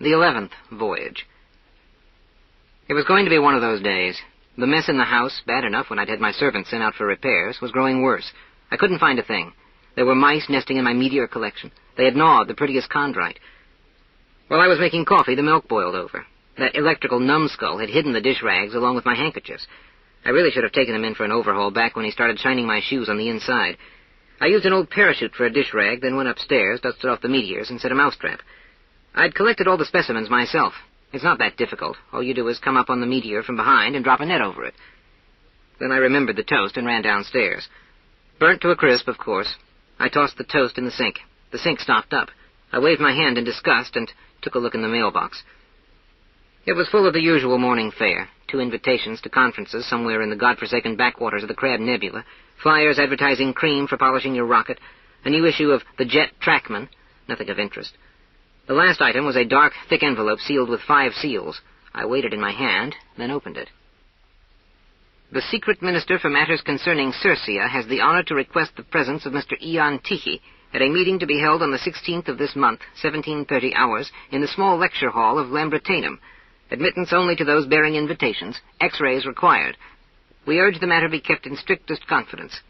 The 11th Voyage. It was going to be one of those days. The mess in the house, bad enough when I'd had my servants sent out for repairs, was growing worse. I couldn't find a thing. There were mice nesting in my meteor collection. They had gnawed the prettiest chondrite. While I was making coffee, the milk boiled over. That electrical numbskull had hidden the dish rags along with my handkerchiefs. I really should have taken him in for an overhaul back when he started shining my shoes on the inside. I used an old parachute for a dish rag, then went upstairs, dusted off the meteors, and set a mousetrap. I'd collected all the specimens myself. It's not that difficult. All you do is come up on the meteor from behind and drop a net over it. Then I remembered the toast and ran downstairs. Burnt to a crisp, of course. I tossed the toast in the sink. The sink stopped up. I waved my hand in disgust and took a look in the mailbox. It was full of the usual morning fare. 2 invitations to conferences somewhere in the godforsaken backwaters of the Crab Nebula, flyers advertising cream for polishing your rocket, a new issue of The Jet Trackman, nothing of interest. The last item was a dark, thick envelope sealed with 5 seals. I weighed it in my hand, then opened it. The Secret Minister for Matters Concerning Circia has the honor to request the presence of Mr. Ijon Tichy at a meeting to be held on the 16th of this month, 17:30 hours, in the small lecture hall of Lambritanum. Admittance only to those bearing invitations. X-rays required. We urge the matter be kept in strictest confidence.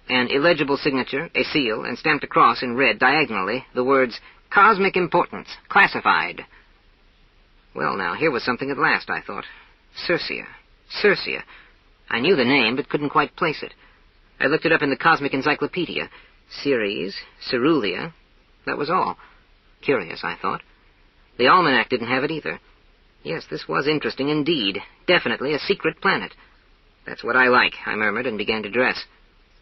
An illegible signature, a seal, and stamped across in red diagonally the words, Cosmic Importance, Classified. Well, now, here was something at last, I thought. Circia. Circia. I knew the name, but couldn't quite place it. I looked it up in the Cosmic Encyclopedia. Ceres, Cerulia. That was all. Curious, I thought. The almanac didn't have it either. Yes, this was interesting indeed. Definitely a secret planet. That's what I like, I murmured and began to dress.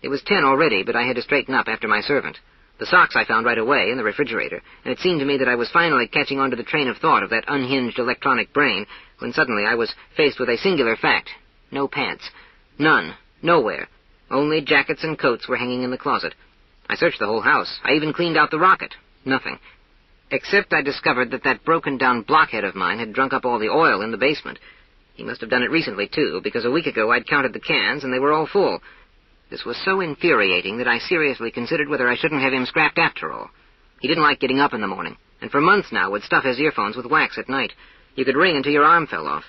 It was 10 already, but I had to straighten up after my servant. The socks I found right away in the refrigerator, and it seemed to me that I was finally catching on to the train of thought of that unhinged electronic brain, when suddenly I was faced with a singular fact. No pants. None. Nowhere. Only jackets and coats were hanging in the closet. I searched the whole house. I even cleaned out the rocket. Nothing. Except I discovered that broken-down blockhead of mine had drunk up all the oil in the basement. He must have done it recently, too, because a week ago I'd counted the cans, and they were all full. This was so infuriating that I seriously considered whether I shouldn't have him scrapped after all. He didn't like getting up in the morning, and for months now would stuff his earphones with wax at night. You could ring until your arm fell off.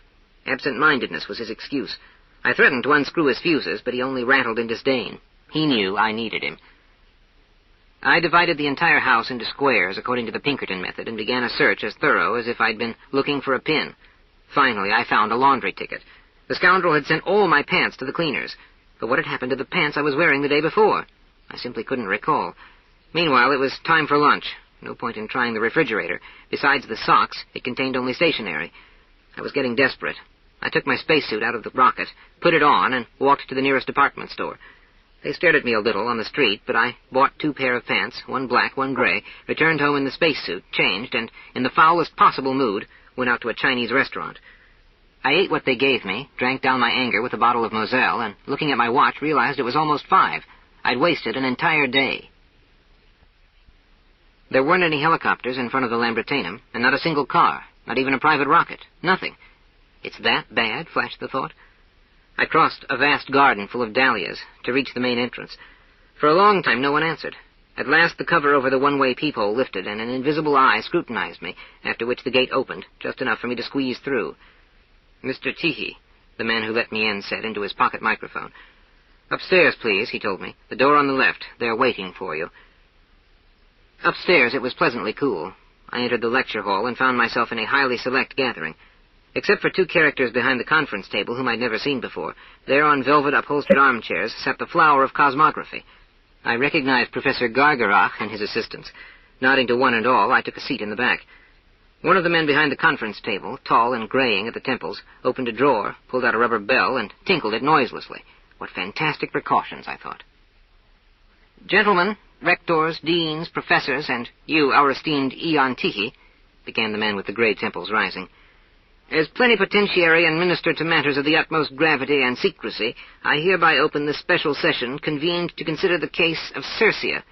Absent-mindedness was his excuse. I threatened to unscrew his fuses, but he only rattled in disdain. He knew I needed him. I divided the entire house into squares according to the Pinkerton method and began a search as thorough as if I'd been looking for a pin. Finally, I found a laundry ticket. The scoundrel had sent all my pants to the cleaners. But what had happened to the pants I was wearing the day before? I simply couldn't recall. Meanwhile, it was time for lunch. No point in trying the refrigerator. Besides the socks, it contained only stationery. I was getting desperate. I took my spacesuit out of the rocket, put it on, and walked to the nearest department store. They stared at me a little on the street, but I bought 2 pair of pants, one black, one gray, returned home in the spacesuit, changed, and, in the foulest possible mood, went out to a Chinese restaurant. I ate what they gave me, drank down my anger with a bottle of Moselle, and, looking at my watch, realized it was almost 5. I'd wasted an entire day. There weren't any helicopters in front of the Lambritanum, and not a single car, not even a private rocket. Nothing. It's that bad, flashed the thought. I crossed a vast garden full of dahlias to reach the main entrance. For a long time no one answered. At last the cover over the one-way peephole lifted, and an invisible eye scrutinized me, after which the gate opened, just enough for me to squeeze through. Mr. Tichy, the man who let me in said into his pocket microphone. Upstairs, please, he told me. The door on the left. They're waiting for you. Upstairs it was pleasantly cool. I entered the lecture hall and found myself in a highly select gathering. Except for 2 characters behind the conference table whom I'd never seen before, there on velvet upholstered armchairs sat the flower of cosmography. I recognized Professor Gargarach and his assistants. Nodding to one and all, I took a seat in the back. One of the men behind the conference table, tall and graying at the temples, opened a drawer, pulled out a rubber bell, and tinkled it noiselessly. What fantastic precautions, I thought. Gentlemen, rectors, deans, professors, and you, our esteemed Ijon Tichy, began the man with the gray temples, rising. As plenipotentiary and minister to matters of the utmost gravity and secrecy, I hereby open this special session convened to consider the case of Circia.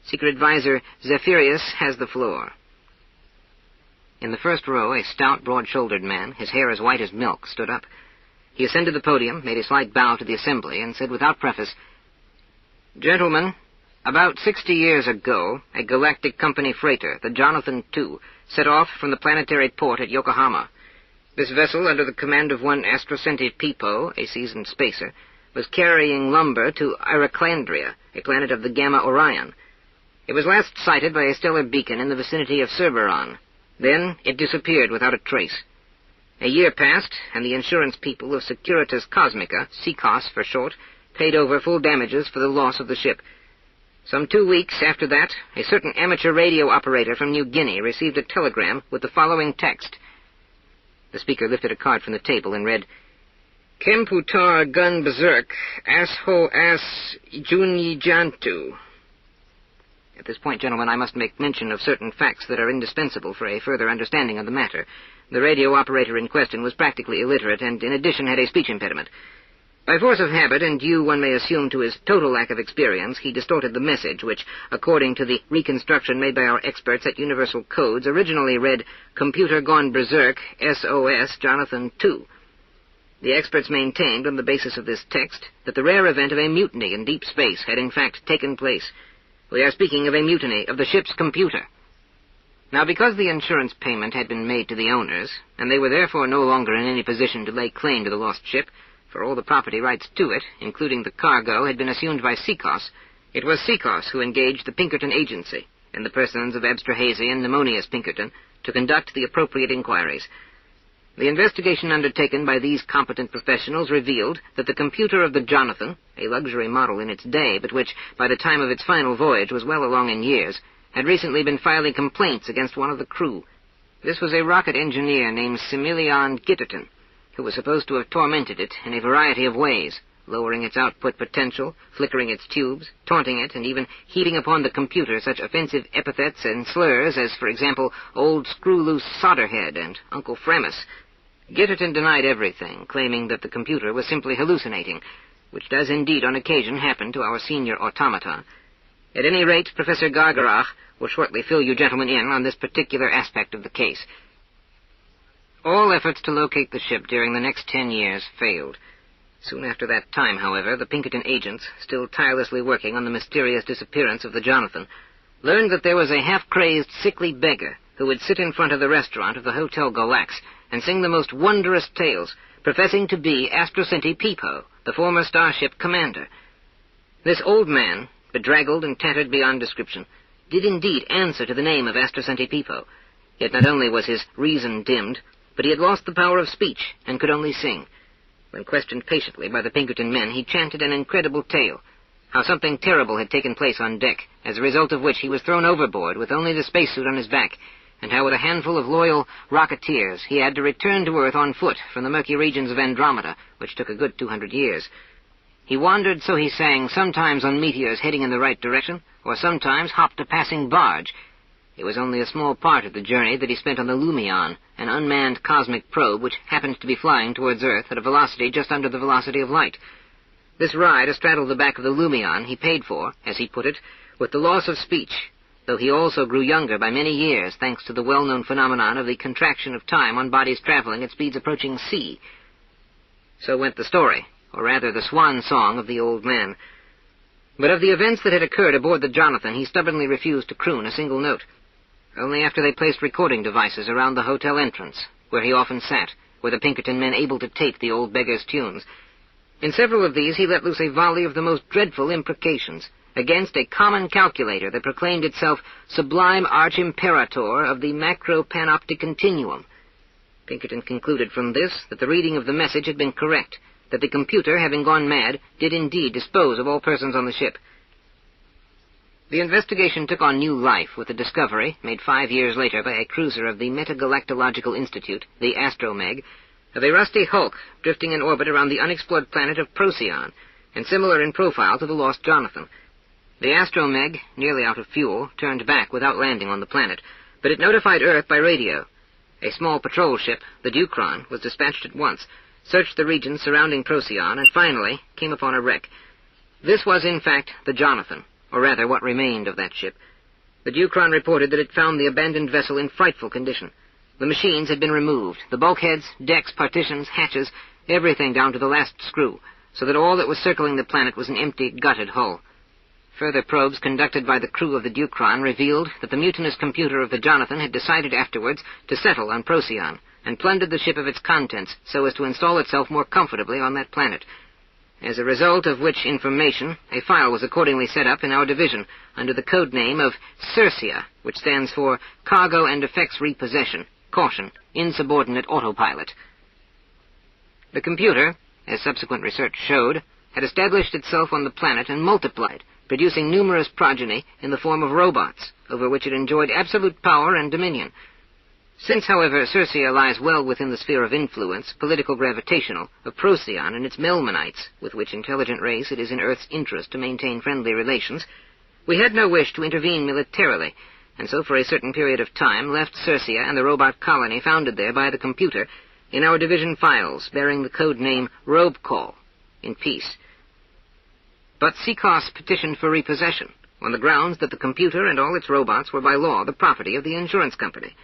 Secret Advisor Zephyrus has the floor. In the first row, a stout, broad-shouldered man, his hair as white as milk, stood up. He ascended the podium, made a slight bow to the assembly, and said without preface, Gentlemen, About 60 years ago, a galactic company freighter, the Jonathan II, set off from the planetary port at Yokohama. This vessel, under the command of one Astrocenti Pipo, a seasoned spacer, was carrying lumber to Iraclandria, a planet of the Gamma Orion. It was last sighted by a stellar beacon in the vicinity of Cerberon. Then it disappeared without a trace. A year passed, and the insurance people of Securitas Cosmica, SECOS for short, paid over full damages for the loss of the ship. Some 2 weeks after that, a certain amateur radio operator from New Guinea received a telegram with the following text. The speaker lifted a card from the table and read, Kemputar gun berserk, asho as junijantu. At this point, gentlemen, I must make mention of certain facts that are indispensable for a further understanding of the matter. The radio operator in question was practically illiterate and, in addition, had a speech impediment. By force of habit, and due, one may assume, to his total lack of experience, he distorted the message, which, according to the reconstruction made by our experts at Universal Codes, originally read, Computer Gone Berserk, SOS, Jonathan II. The experts maintained, on the basis of this text, that the rare event of a mutiny in deep space had in fact taken place. We are speaking of a mutiny of the ship's computer. Now, because the insurance payment had been made to the owners, and they were therefore no longer in any position to lay claim to the lost ship, for all the property rights to it, including the cargo, had been assumed by SECOS, it was SECOS who engaged the Pinkerton Agency, in the persons of Esterhazy and Mnemonius Pinkerton, to conduct the appropriate inquiries. The investigation undertaken by these competent professionals revealed that the computer of the Jonathan, a luxury model in its day, but which, by the time of its final voyage, was well along in years, had recently been filing complaints against one of the crew. This was a rocket engineer named Similion Gitterton, who was supposed to have tormented it in a variety of ways, lowering its output potential, flickering its tubes, taunting it, and even heaping upon the computer such offensive epithets and slurs as, for example, Old Screw-Loose Solderhead and Uncle Framus. Gitterton denied everything, claiming that the computer was simply hallucinating, which does indeed on occasion happen to our senior automaton. At any rate, Professor Gargarach will shortly fill you gentlemen in on this particular aspect of the case. All efforts to locate the ship during the next 10 years failed. Soon after that time, however, the Pinkerton agents, still tirelessly working on the mysterious disappearance of the Jonathan, learned that there was a half-crazed, sickly beggar who would sit in front of the restaurant of the Hotel Galax and sing the most wondrous tales, professing to be Astrocenti Pipo, the former starship commander. This old man, bedraggled and tattered beyond description, did indeed answer to the name of Astrocenti Pipo, yet not only was his reason dimmed, but he had lost the power of speech and could only sing. When questioned patiently by the Pinkerton men, he chanted an incredible tale, how something terrible had taken place on deck, as a result of which he was thrown overboard with only the spacesuit on his back, and how with a handful of loyal rocketeers he had to return to Earth on foot from the murky regions of Andromeda, which took a good 200 years. He wandered, so he sang, sometimes on meteors heading in the right direction, or sometimes hopped a passing barge. It was only a small part of the journey that he spent on the Lumion, an unmanned cosmic probe which happened to be flying towards Earth at a velocity just under the velocity of light. This ride astraddle the back of the Lumion he paid for, as he put it, with the loss of speech, though he also grew younger by many years thanks to the well-known phenomenon of the contraction of time on bodies traveling at speeds approaching c. So went the story, or rather the swan song of the old man. But of the events that had occurred aboard the Jonathan, he stubbornly refused to croon a single note. Only after they placed recording devices around the hotel entrance, where he often sat, were the Pinkerton men able to tape the old beggar's tunes. In several of these he let loose a volley of the most dreadful imprecations against a common calculator that proclaimed itself sublime arch-imperator of the macro-panoptic continuum. Pinkerton concluded from this that the reading of the message had been correct, that the computer, having gone mad, did indeed dispose of all persons on the ship. The investigation took on new life with the discovery, made 5 years later by a cruiser of the Metagalactological Institute, the Astromeg, of a rusty hulk drifting in orbit around the unexplored planet of Procyon, and similar in profile to the lost Jonathan. The Astromeg, nearly out of fuel, turned back without landing on the planet, but it notified Earth by radio. A small patrol ship, the Ducron, was dispatched at once, searched the region surrounding Procyon, and finally came upon a wreck. This was, in fact, the Jonathan, or rather what remained of that ship. The Ducron reported that it found the abandoned vessel in frightful condition. The machines had been removed, the bulkheads, decks, partitions, hatches, everything down to the last screw, so that all that was circling the planet was an empty, gutted hull. Further probes conducted by the crew of the Ducron revealed that the mutinous computer of the Jonathan had decided afterwards to settle on Procyon, and plundered the ship of its contents so as to install itself more comfortably on that planet. As a result of which information, a file was accordingly set up in our division under the code name of Circia, which stands for Cargo and Effects Repossession, Caution, Insubordinate Autopilot. The computer, as subsequent research showed, had established itself on the planet and multiplied, producing numerous progeny in the form of robots, over which it enjoyed absolute power and dominion. Since, however, Circia lies well within the sphere of influence, political-gravitational, of Procyon and its Melmanites, with which intelligent race it is in Earth's interest to maintain friendly relations, we had no wish to intervene militarily, and so for a certain period of time left Circia and the robot colony founded there by the computer in our division files bearing the code name Robecall, in peace. But Seacos petitioned for repossession, on the grounds that the computer and all its robots were by law the property of the insurance company.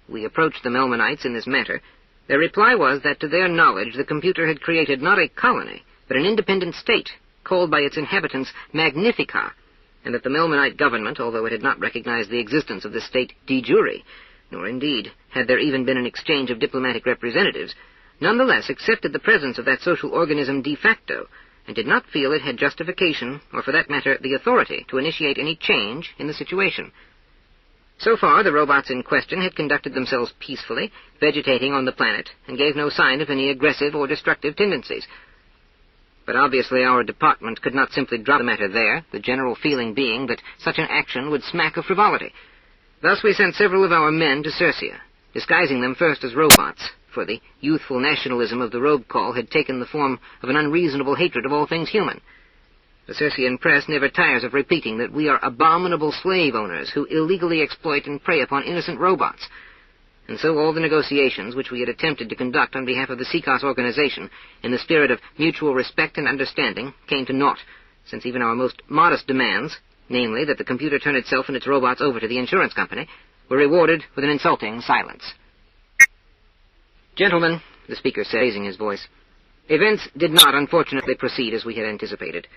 We approached the Melmanites in this matter. Their reply was that, to their knowledge, the computer had created not a colony, but an independent state, called by its inhabitants Magnifica, and that the Melmanite government, although it had not recognized the existence of this state de jure, nor indeed had there even been an exchange of diplomatic representatives, nonetheless accepted the presence of that social organism de facto, and did not feel it had justification, or for that matter the authority, to initiate any change in the situation. So far, the robots in question had conducted themselves peacefully, vegetating on the planet, and gave no sign of any aggressive or destructive tendencies. But obviously our department could not simply drop the matter there, the general feeling being that such an action would smack of frivolity. Thus we sent several of our men to Circia, disguising them first as robots, for the youthful nationalism of the Robecall had taken the form of an unreasonable hatred of all things human. The Circian press never tires of repeating that we are abominable slave owners who illegally exploit and prey upon innocent robots. And so all the negotiations which we had attempted to conduct on behalf of the Seacos organization, in the spirit of mutual respect and understanding, came to naught, since even our most modest demands, namely that the computer turn itself and its robots over to the insurance company, were rewarded with an insulting silence. "Gentlemen," the speaker said, raising his voice, "events did not, unfortunately, proceed as we had anticipated.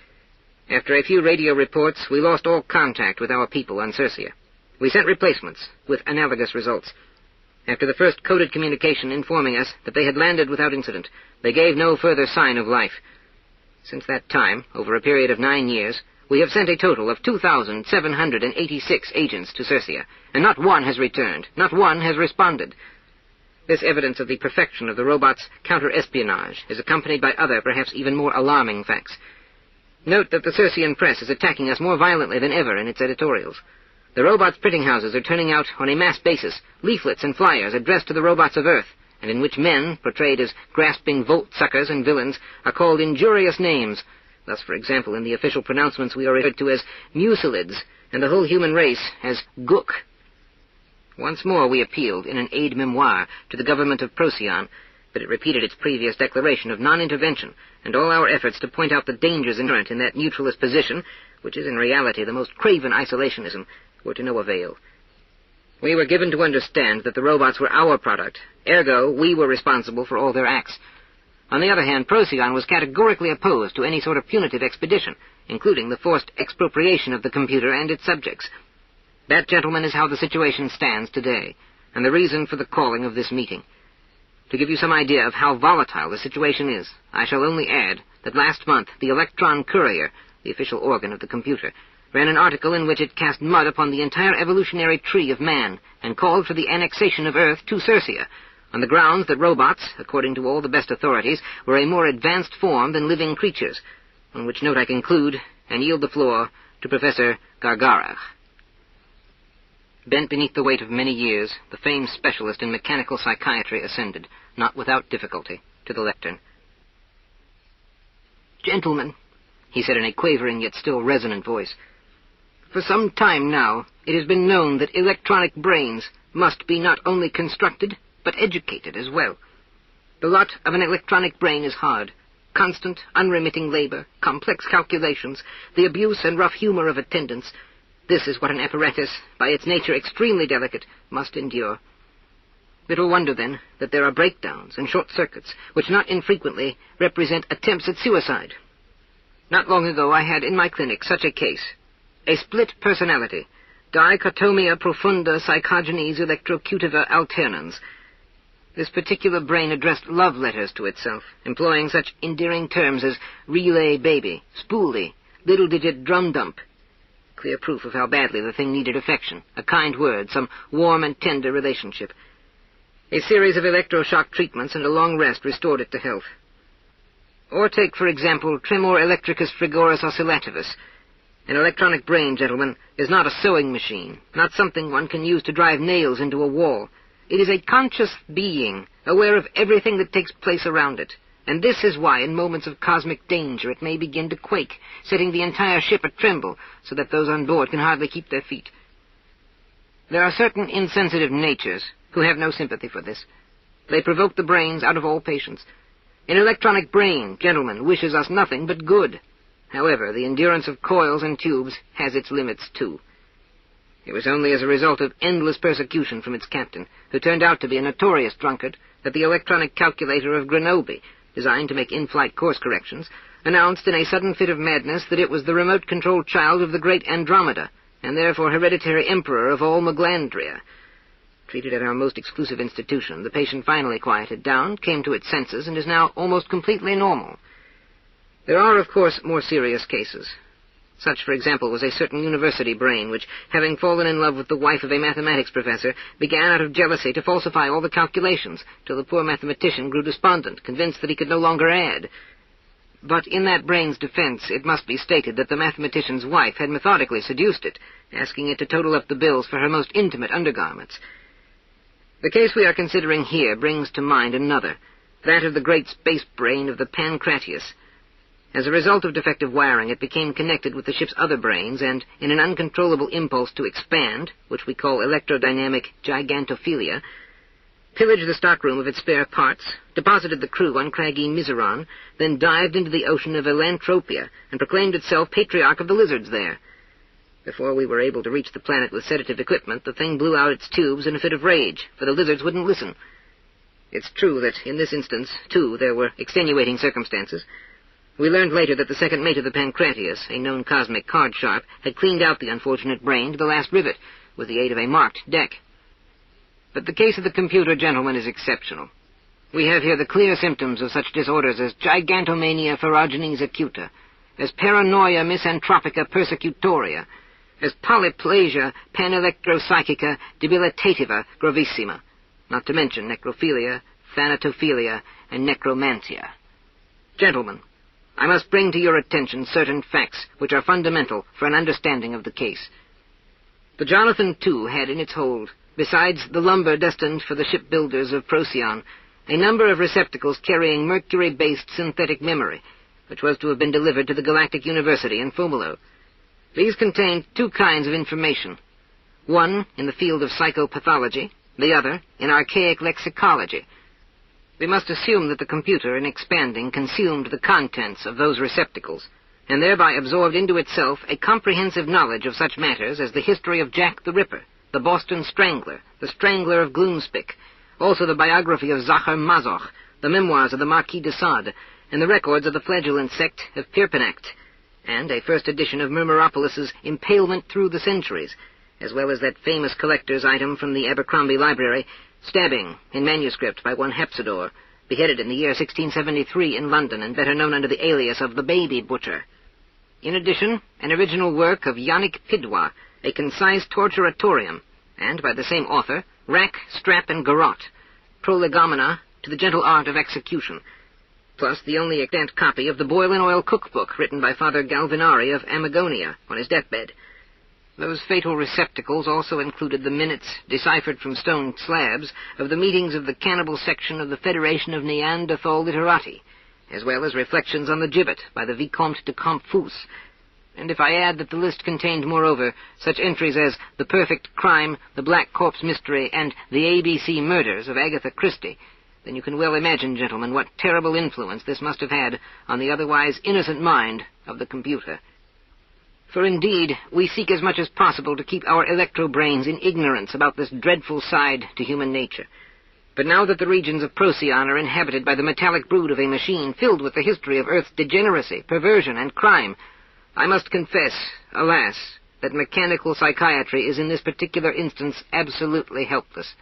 After a few radio reports, we lost all contact with our people on Circia. We sent replacements, with analogous results. After the first coded communication informing us that they had landed without incident, they gave no further sign of life. Since that time, over a period of 9 years, we have sent a total of 2,786 agents to Circia, and not one has returned, not one has responded. This evidence of the perfection of the robot's counter-espionage is accompanied by other, perhaps even more alarming facts. Note that the Circian press is attacking us more violently than ever in its editorials. The robots' printing houses are turning out, on a mass basis, leaflets and flyers addressed to the robots of Earth, and in which men, portrayed as grasping volt-suckers and villains, are called injurious names. Thus, for example, in the official pronouncements we are referred to as mucilids, and the whole human race as gook. Once more we appealed, in an aide-memoire, to the government of Procyon, but it repeated its previous declaration of non-intervention, and all our efforts to point out the dangers inherent in that neutralist position, which is in reality the most craven isolationism, were to no avail. We were given to understand that the robots were our product, ergo we were responsible for all their acts. On the other hand, Procyon was categorically opposed to any sort of punitive expedition, including the forced expropriation of the computer and its subjects. That, gentlemen, is how the situation stands today, and the reason for the calling of this meeting. To give you some idea of how volatile the situation is, I shall only add that last month the Electron Courier, the official organ of the computer, ran an article in which it cast mud upon the entire evolutionary tree of man and called for the annexation of Earth to Circia, on the grounds that robots, according to all the best authorities, were a more advanced form than living creatures, on which note I conclude and yield the floor to Professor Gargarach. Bent beneath the weight of many years, the famed specialist in mechanical psychiatry ascended, not without difficulty, to the lectern. "Gentlemen," he said in a quavering yet still resonant voice, "for some time now it has been known that electronic brains must be not only constructed, but educated as well. The lot of an electronic brain is hard. Constant, unremitting labor, complex calculations, the abuse and rough humor of attendants. This is what an apparatus, by its nature extremely delicate, must endure. Little wonder, then, that there are breakdowns and short-circuits, which not infrequently represent attempts at suicide. Not long ago I had in my clinic such a case, A split personality. Dichotomia profunda psychogenes electrocutiva alternans. This particular brain addressed love letters to itself, employing such endearing terms as relay baby, spoolie, little-digit drum-dump. Clear proof of how badly the thing needed affection, a kind word, some warm and tender relationship. A series of electroshock treatments and a long rest restored it to health. Or take, for example, tremor electricus frigoris oscillativus. An electronic brain, gentlemen, is not a sewing machine, not something one can use to drive nails into a wall. It is a conscious being, aware of everything that takes place around it. And this is why, in moments of cosmic danger, it may begin to quake, setting the entire ship a-tremble, so that those on board can hardly keep their feet. There are certain insensitive natures who have no sympathy for this. They provoke the brains out of all patience. An electronic brain, gentlemen, wishes us nothing but good. However, the endurance of coils and tubes has its limits, too. It was only as a result of endless persecution from its captain, who turned out to be a notorious drunkard, that the electronic calculator of Grenoble, designed to make in-flight course corrections, announced in a sudden fit of madness that it was the remote-controlled child of the great Andromeda, and therefore hereditary emperor of all Maglandria. Treated at our most exclusive institution, the patient finally quieted down, came to its senses, and is now almost completely normal. There are, of course, more serious cases. Such, for example, was a certain university brain which, having fallen in love with the wife of a mathematics professor, began out of jealousy to falsify all the calculations, till the poor mathematician grew despondent, convinced that he could no longer add. But in that brain's defense, it must be stated that the mathematician's wife had methodically seduced it, asking it to total up the bills for her most intimate undergarments. The case we are considering here brings to mind another, that of the great space brain of the Pancratius. As a result of defective wiring, it became connected with the ship's other brains, and, in an uncontrollable impulse to expand, which we call electrodynamic gigantophilia, pillaged the stockroom of its spare parts, deposited the crew on craggy Miseron, then dived into the ocean of Elantropia, and proclaimed itself patriarch of the lizards there. Before we were able to reach the planet with sedative equipment, the thing blew out its tubes in a fit of rage, for the lizards wouldn't listen. It's true that, in this instance, too, there were extenuating circumstances. We learned later that the second mate of the Pancratius, a known cosmic card sharp, had cleaned out the unfortunate brain to the last rivet, with the aid of a marked deck. But the case of the computer, gentlemen, is exceptional. We have here the clear symptoms of such disorders as gigantomania ferrogenes acuta, as paranoia misanthropica persecutoria, as polyplasia panelectropsychica debilitativa gravissima, not to mention necrophilia, thanatophilia, and necromantia. Gentlemen, I must bring to your attention certain facts which are fundamental for an understanding of the case. The Jonathan, too, had in its hold, besides the lumber destined for the shipbuilders of Procyon, a number of receptacles carrying mercury-based synthetic memory, which was to have been delivered to the Galactic University in Fomalhaut. These contained two kinds of information, one in the field of psychopathology, the other in archaic lexicology. We must assume that the computer, in expanding, consumed the contents of those receptacles, and thereby absorbed into itself a comprehensive knowledge of such matters as the history of Jack the Ripper, the Boston Strangler, the Strangler of Gloomspec, also the biography of Zachar Mazoch, the memoirs of the Marquis de Sade, and the records of the flagellant sect of Pirpanact, and a first edition of Murmeropolis's Impalement Through the Centuries, as well as that famous collector's item from the Abercrombie Library, Stabbing, in manuscript by one Hepsidor, beheaded in the year 1673 in London, and better known under the alias of the Baby Butcher. In addition, an original work of Yannick Pidwa, a concise torturatorium, and, by the same author, Rack, Strap, and Garrote, Prolegomena to the Gentle Art of Execution, plus the only extant copy of the Boil in Oil cookbook written by Father Galvinari of Amagonia on his deathbed. Those fatal receptacles also included the minutes, deciphered from stone slabs, of the meetings of the cannibal section of the Federation of Neanderthal Literati, as well as reflections on the gibbet by the Vicomte de Campfous. And if I add that the list contained, moreover, such entries as The Perfect Crime, The Black Corpse Mystery, and The ABC Murders of Agatha Christie, then you can well imagine, gentlemen, what terrible influence this must have had on the otherwise innocent mind of the computer. For indeed, we seek as much as possible to keep our electro-brains in ignorance about this dreadful side to human nature. But now that the regions of Procyon are inhabited by the metallic brood of a machine filled with the history of Earth's degeneracy, perversion, and crime, I must confess, alas, that mechanical psychiatry is in this particular instance absolutely helpless.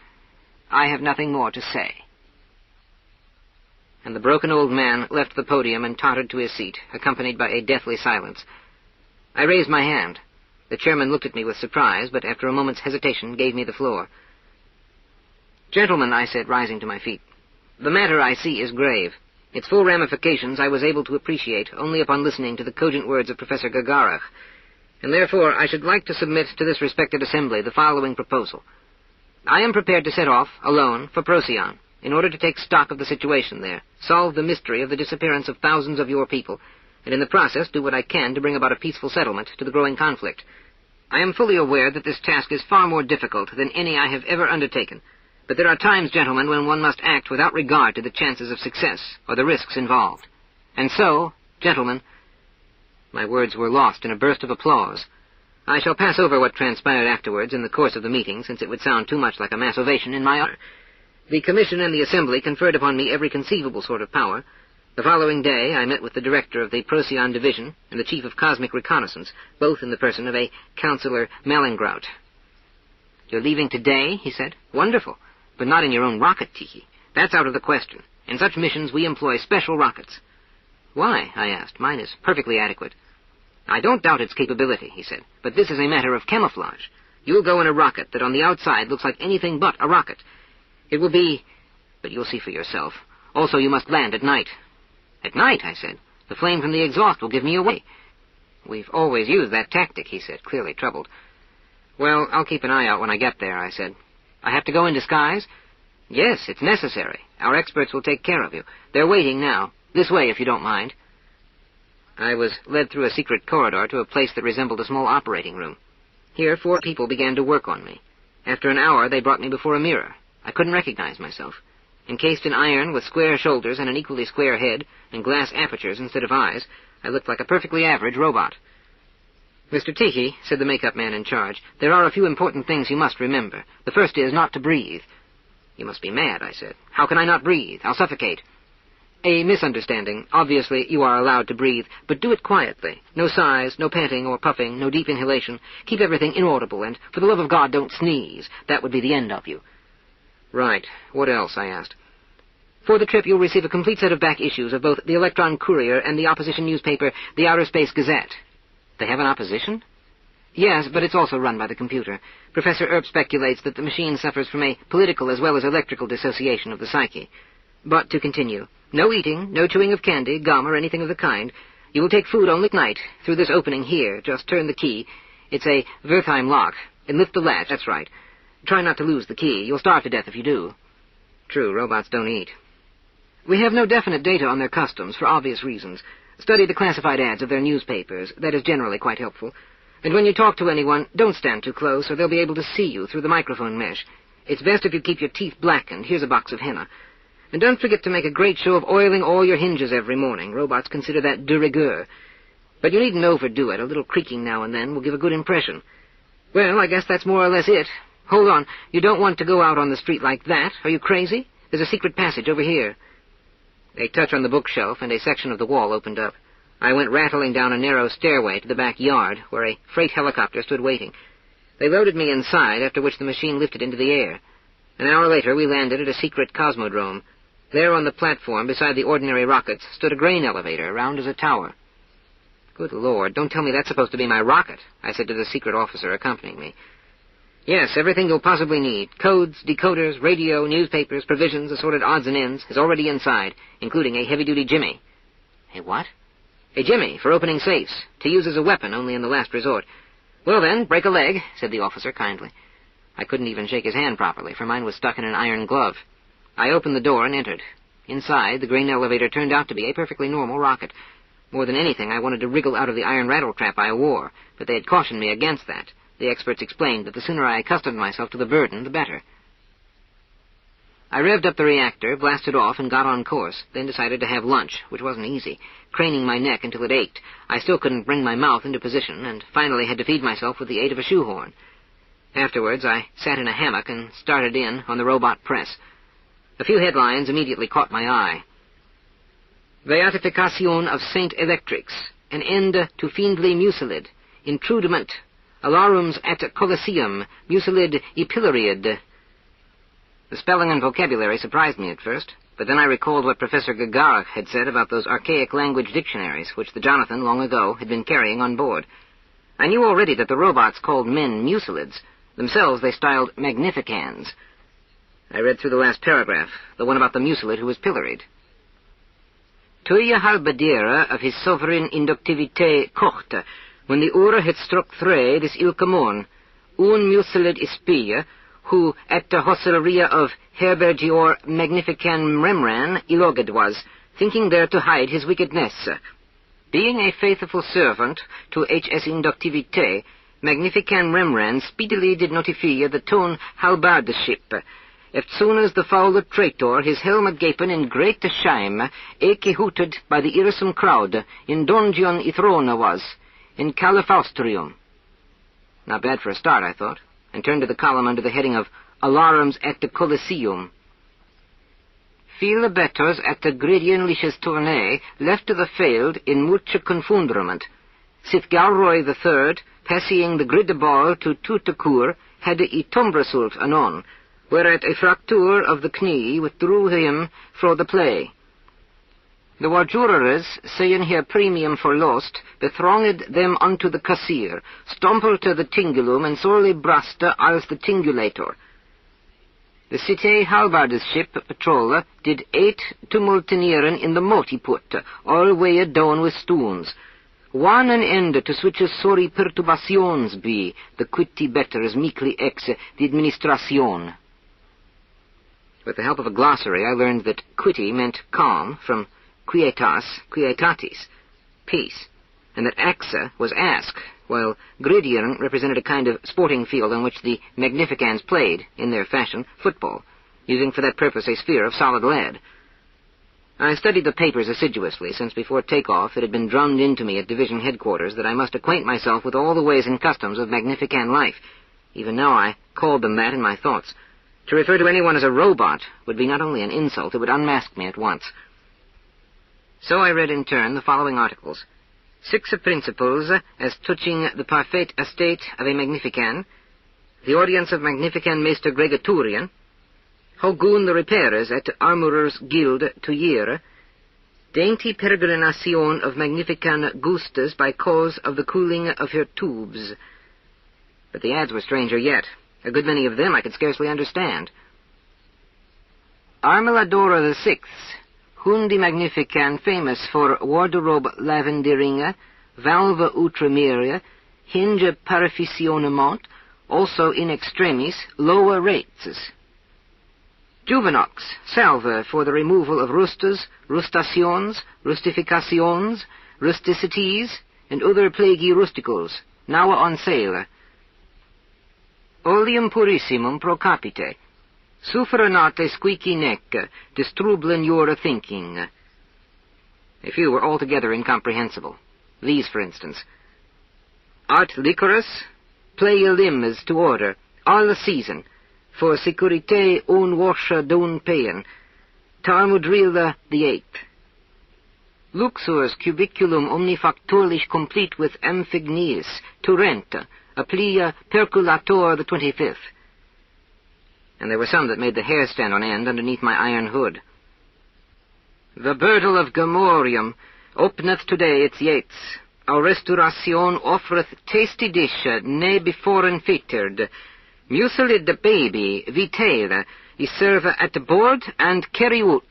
I have nothing more to say." And the broken old man left the podium and tottered to his seat, accompanied by a deathly silence. I raised my hand. The chairman looked at me with surprise, but after a moment's hesitation gave me the floor. "Gentlemen," I said, rising to my feet, "the matter I see is grave. Its full ramifications I was able to appreciate only upon listening to the cogent words of Professor Gagarach, and therefore I should like to submit to this respected assembly the following proposal. I am prepared to set off, alone, for Procyon, in order to take stock of the situation there, solve the mystery of the disappearance of thousands of your people, and in the process do what I can to bring about a peaceful settlement to the growing conflict. I am fully aware that this task is far more difficult than any I have ever undertaken, but there are times, gentlemen, when one must act without regard to the chances of success or the risks involved. And so, gentlemen—" My words were lost in a burst of applause. I shall pass over what transpired afterwards in the course of the meeting, since it would sound too much like a mass ovation in my honor. The Commission and the Assembly conferred upon me every conceivable sort of power. The following day I met with the director of the Procyon Division and the chief of Cosmic Reconnaissance, both in the person of a Councillor Mallingrout. "You're leaving today?" he said. "Wonderful. But not in your own rocket, Tichy. That's out of the question. In such missions we employ special rockets." "Why?" I asked. "Mine is perfectly adequate." "I don't doubt its capability," he said, "but this is a matter of camouflage. You'll go in a rocket that on the outside looks like anything but a rocket. It will be... but you'll see for yourself. Also, you must land at night." "At night?" I said. "The flame from the exhaust will give me away." "We've always used that tactic," he said, clearly troubled. "Well, I'll keep an eye out when I get there," I said. "I have to go in disguise?" "Yes, it's necessary. Our experts will take care of you. They're waiting now. This way, if you don't mind." I was led through a secret corridor to a place that resembled a small operating room. Here 4 people began to work on me. After an hour, they brought me before a mirror. I couldn't recognize myself. Encased in iron, with square shoulders and an equally square head, and glass apertures instead of eyes, I looked like a perfectly average robot. "Mr. Tichy," said the make-up man in charge, "there are a few important things you must remember. The first is not to breathe." "You must be mad," I said. "How can I not breathe? I'll suffocate." "A misunderstanding. Obviously, you are allowed to breathe, but do it quietly. No sighs, no panting or puffing, no deep inhalation. Keep everything inaudible, and for the love of God, don't sneeze. That would be the end of you." "Right. What else?" I asked. "For the trip, you'll receive a complete set of back issues of both the Electron Courier and the opposition newspaper, the Outer Space Gazette." "They have an opposition?" "Yes, but it's also run by the computer. Professor Earp speculates that the machine suffers from a political as well as electrical dissociation of the psyche. But to continue, no eating, no chewing of candy, gum, or anything of the kind. You will take food only at night, through this opening here. Just turn the key. It's a Wertheim lock. And lift the latch, that's right. Try not to lose the key. You'll starve to death if you do." True, robots don't eat. "We have no definite data on their customs, for obvious reasons. Study the classified ads of their newspapers. That is generally quite helpful. And when you talk to anyone, don't stand too close, or they'll be able to see you through the microphone mesh. It's best if you keep your teeth blackened. Here's a box of henna. And don't forget to make a great show of oiling all your hinges every morning. Robots consider that de rigueur. But you needn't overdo it. A little creaking now and then will give a good impression. Well, I guess that's more or less it. Hold on. You don't want to go out on the street like that. Are you crazy? There's a secret passage over here." A touch on the bookshelf, and a section of the wall opened up. I went rattling down a narrow stairway to the backyard, where a freight helicopter stood waiting. They loaded me inside, after which the machine lifted into the air. An hour later, we landed at a secret cosmodrome. There on the platform, beside the ordinary rockets, stood a grain elevator, round as a tower. "Good Lord, don't tell me that's supposed to be my rocket," I said to the secret officer accompanying me. "Yes, everything you'll possibly need. Codes, decoders, radio, newspapers, provisions, assorted odds and ends, is already inside, including a heavy-duty jimmy." "A what?" "A jimmy, for opening safes, to use as a weapon only in the last resort." "Well then, break a leg," said the officer kindly. I couldn't even shake his hand properly, for mine was stuck in an iron glove. I opened the door and entered. Inside, the grain elevator turned out to be a perfectly normal rocket. More than anything, I wanted to wriggle out of the iron rattletrap I wore, but they had cautioned me against that. The experts explained that the sooner I accustomed myself to the burden, the better. I revved up the reactor, blasted off, and got on course, then decided to have lunch, which wasn't easy. Craning my neck until it ached, I still couldn't bring my mouth into position, and finally had to feed myself with the aid of a shoehorn. Afterwards, I sat in a hammock and started in on the robot press. A few headlines immediately caught my eye. "Beatification of Saint Electrix, an end to fiendly mucilid, intrudement alarums et Colosseum, mucilid epilariid. The spelling and vocabulary surprised me at first, but then I recalled what Professor Gagarin had said about those archaic language dictionaries, which the Jonathan, long ago, had been carrying on board. I knew already that the robots called men mucilids. Themselves they styled magnificans. I read through the last paragraph, the one about the mucilid who was pilloried. Tuia halbadera of his sovereign inductivité kochte, when the ure had struck three this ilke morn, un mucilid ispia, who at the hostilleria of herbergior magnifican Remran iloged was, thinking there to hide his wickedness. Being a faithful servant to H.S. Inductivité, magnifican Remran speedily did notify the tone halbardeship. As soon as the foul traitor, his helmet gapen in great shame, eke hooted by the irksome crowd, in donjon ithrona was, in califaustrium. Not bad for a start, I thought, and turned to the column under the heading of Alarums at the Colosseum. Viele betters at the gradienliches tournee left to the field in muche confundrement. Sith Galroy III, passing the grid ball to Tutecour, had a tombrasult anon, whereat a fracture of the knee withdrew him fro the play. The war jurors, saying here premium for lost, bethronged them unto the cassier, stumbled to the tingulum, and sorely braste als the tingulator. The cité halbardeship patroller did 8 tumultinieren in the multiput, all weighed down with stones. One an end to switches sorry perturbations be, the quitty better as meekly ex the administration. With the help of a glossary, I learned that quitty meant calm, from quietas, quietatis, peace, and that axa was ask, while gridiron represented a kind of sporting field on which the magnificans played, in their fashion, football, using for that purpose a sphere of solid lead. I studied the papers assiduously, since before takeoff it had been drummed into me at division headquarters that I must acquaint myself with all the ways and customs of magnifican life. Even now I called them that in my thoughts. To refer to anyone as a robot would be not only an insult, it would unmask me at once. So I read in turn the following articles. 6 principles as touching the parfait estate of a magnifican, the audience of magnifican Meister Gregorian, how goon the repairers at Armourers Guild to year, dainty peregrination of magnifican Gustas by cause of the cooling of her tubes. But the ads were stranger yet. A good many of them I could scarcely understand. Armeladora VI, Hundi Magnifican, famous for wardrobe lavenderinga, valve outremeria, hinge paraficionement, also in extremis, lower rates. Juvenox, salve for the removal of rustas, rustations, rustifications, rusticities, and other plaguey rusticals, now on sale. Oleum purissimum pro capite. Sufferanate squeaky neck, distrublen your thinking. A few were altogether incomprehensible. These, for instance. Art liquorous, play your limbs to order, all the season, for securite un washer dun payen, tarmudrilla the 8th. Luxus cubiculum omnifactorlich complete with amphignius, turrent, applia perculator the 25th. And there were some that made the hair stand on end underneath my iron hood. The Birdle of Gomorium openeth today its yates. Our restauration offereth tasty dish, ne before fitted. Mucilid the baby, vitale, is serve at the board and carry out.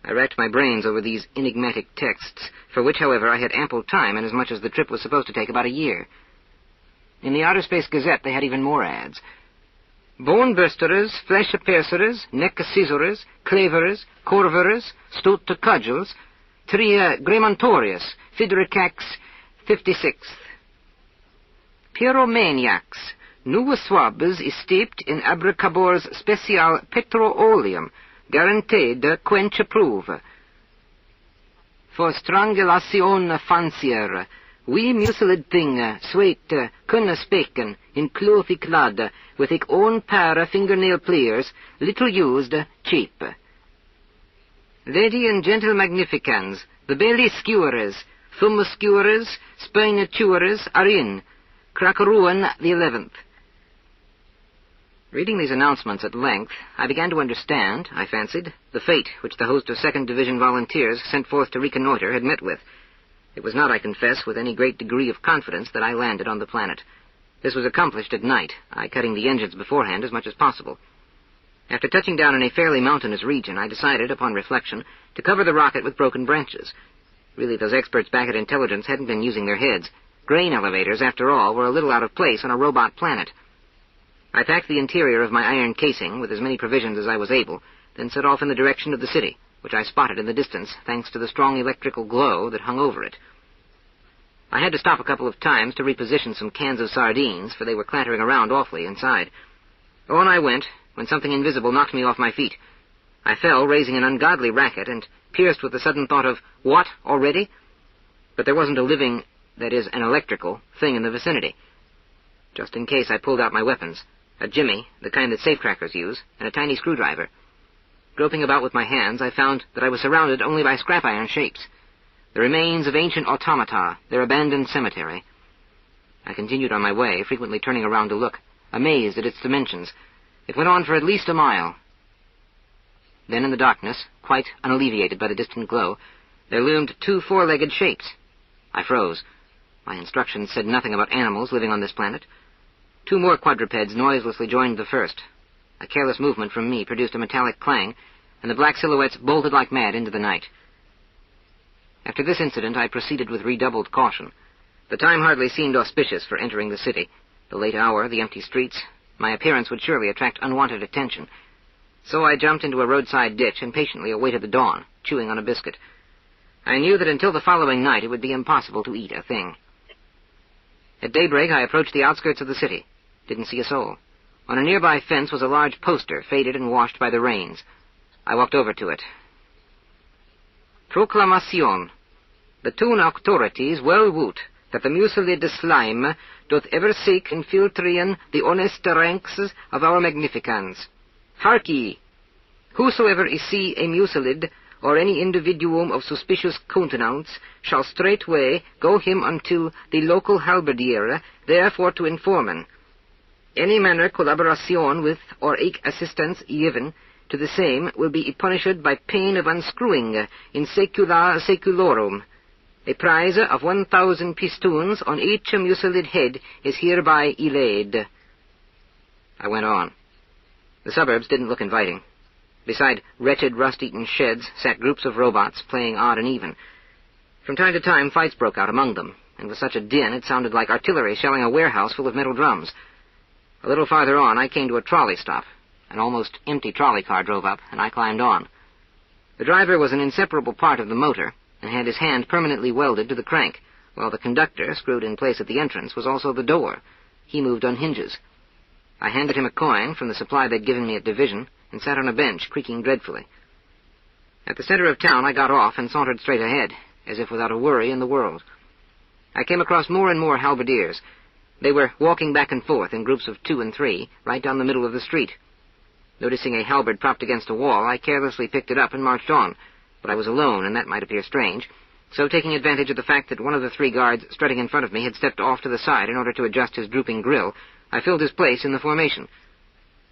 I racked my brains over these enigmatic texts, for which, however, I had ample time, inasmuch as the trip was supposed to take about a year. In the Outer Space Gazette they had even more ads. Bone bursterers, flesh piercerers, neck scissorers, claverers, corverers, stout cudgels, tria gremontorius, fidericax 56th. Pyromaniacs, new swabs is steeped in abracabors special petroleum, guaranteed quench approve. For strangulation fancier, we mucilid thing, sweet, kunna speken, in clothy clad, with ik own pair fingernail pliers, little used, cheap. Lady and gentle magnificans, the belly skewerers, thumb skewerers, spine chewers are in, Crackaruan the 11th. Reading these announcements at length, I began to understand, I fancied, the fate which the host of 2nd Division volunteers sent forth to reconnoiter had met with. It was not, I confess, with any great degree of confidence that I landed on the planet. This was accomplished at night, I cutting the engines beforehand as much as possible. After touching down in a fairly mountainous region, I decided, upon reflection, to cover the rocket with broken branches. Really, those experts back at Intelligence hadn't been using their heads. Grain elevators, after all, were a little out of place on a robot planet. I packed the interior of my iron casing with as many provisions as I was able, then set off in the direction of the city, which I spotted in the distance thanks to the strong electrical glow that hung over it. I had to stop a couple of times to reposition some cans of sardines, for they were clattering around awfully inside. On I went, when something invisible knocked me off my feet. I fell, raising an ungodly racket, and pierced with the sudden thought of, what, already? But there wasn't a living, that is, an electrical, thing in the vicinity. Just in case, I pulled out my weapons. A jimmy, the kind that safecrackers use, and a tiny screwdriver. Groping about with my hands, I found that I was surrounded only by scrap iron shapes. The remains of ancient automata, their abandoned cemetery. I continued on my way, frequently turning around to look, amazed at its dimensions. It went on for at least a mile. Then in the darkness, quite unalleviated by the distant glow, there loomed 2 four-legged shapes. I froze. My instructions said nothing about animals living on this planet. 2 more quadrupeds noiselessly joined the first. A careless movement from me produced a metallic clang, and the black silhouettes bolted like mad into the night. After this incident, I proceeded with redoubled caution. The time hardly seemed auspicious for entering the city. The late hour, the empty streets, my appearance would surely attract unwanted attention. So I jumped into a roadside ditch and patiently awaited the dawn, chewing on a biscuit. I knew that until the following night it would be impossible to eat a thing. At daybreak, I approached the outskirts of the city. Didn't see a soul. On a nearby fence was a large poster, faded and washed by the rains. I walked over to it. Proclamation. The toon authorities well woot that the mucilid slime doth ever seek infiltrian the honest ranks of our magnificans. Hark ye! Whosoever is see a mucilid, or any individuum of suspicious countenance, shall straightway go him unto the local halberdier, therefore to informen. Any manner collaboration with, or eke assistance given to the same, will be punished by pain of unscrewing in secula seculorum. A prize of 1,000 pistoons on each mucilid head is hereby laid. I went on. The suburbs didn't look inviting. Beside wretched, rust-eaten sheds sat groups of robots playing odd and even. From time to time, fights broke out among them, and with such a din it sounded like artillery shelling a warehouse full of metal drums. A little farther on, I came to a trolley stop. An almost empty trolley car drove up, and I climbed on. The driver was an inseparable part of the motor, and had his hand permanently welded to the crank, while the conductor, screwed in place at the entrance, was also the door. He moved on hinges. I handed him a coin from the supply they'd given me at division, and sat on a bench, creaking dreadfully. At the center of town, I got off and sauntered straight ahead, as if without a worry in the world. I came across more and more halberdiers. They were walking back and forth in groups of 2 and 3, right down the middle of the street. Noticing a halberd propped against a wall, I carelessly picked it up and marched on, but I was alone, and that might appear strange, so taking advantage of the fact that one of the 3 guards strutting in front of me had stepped off to the side in order to adjust his drooping grill, I filled his place in the formation.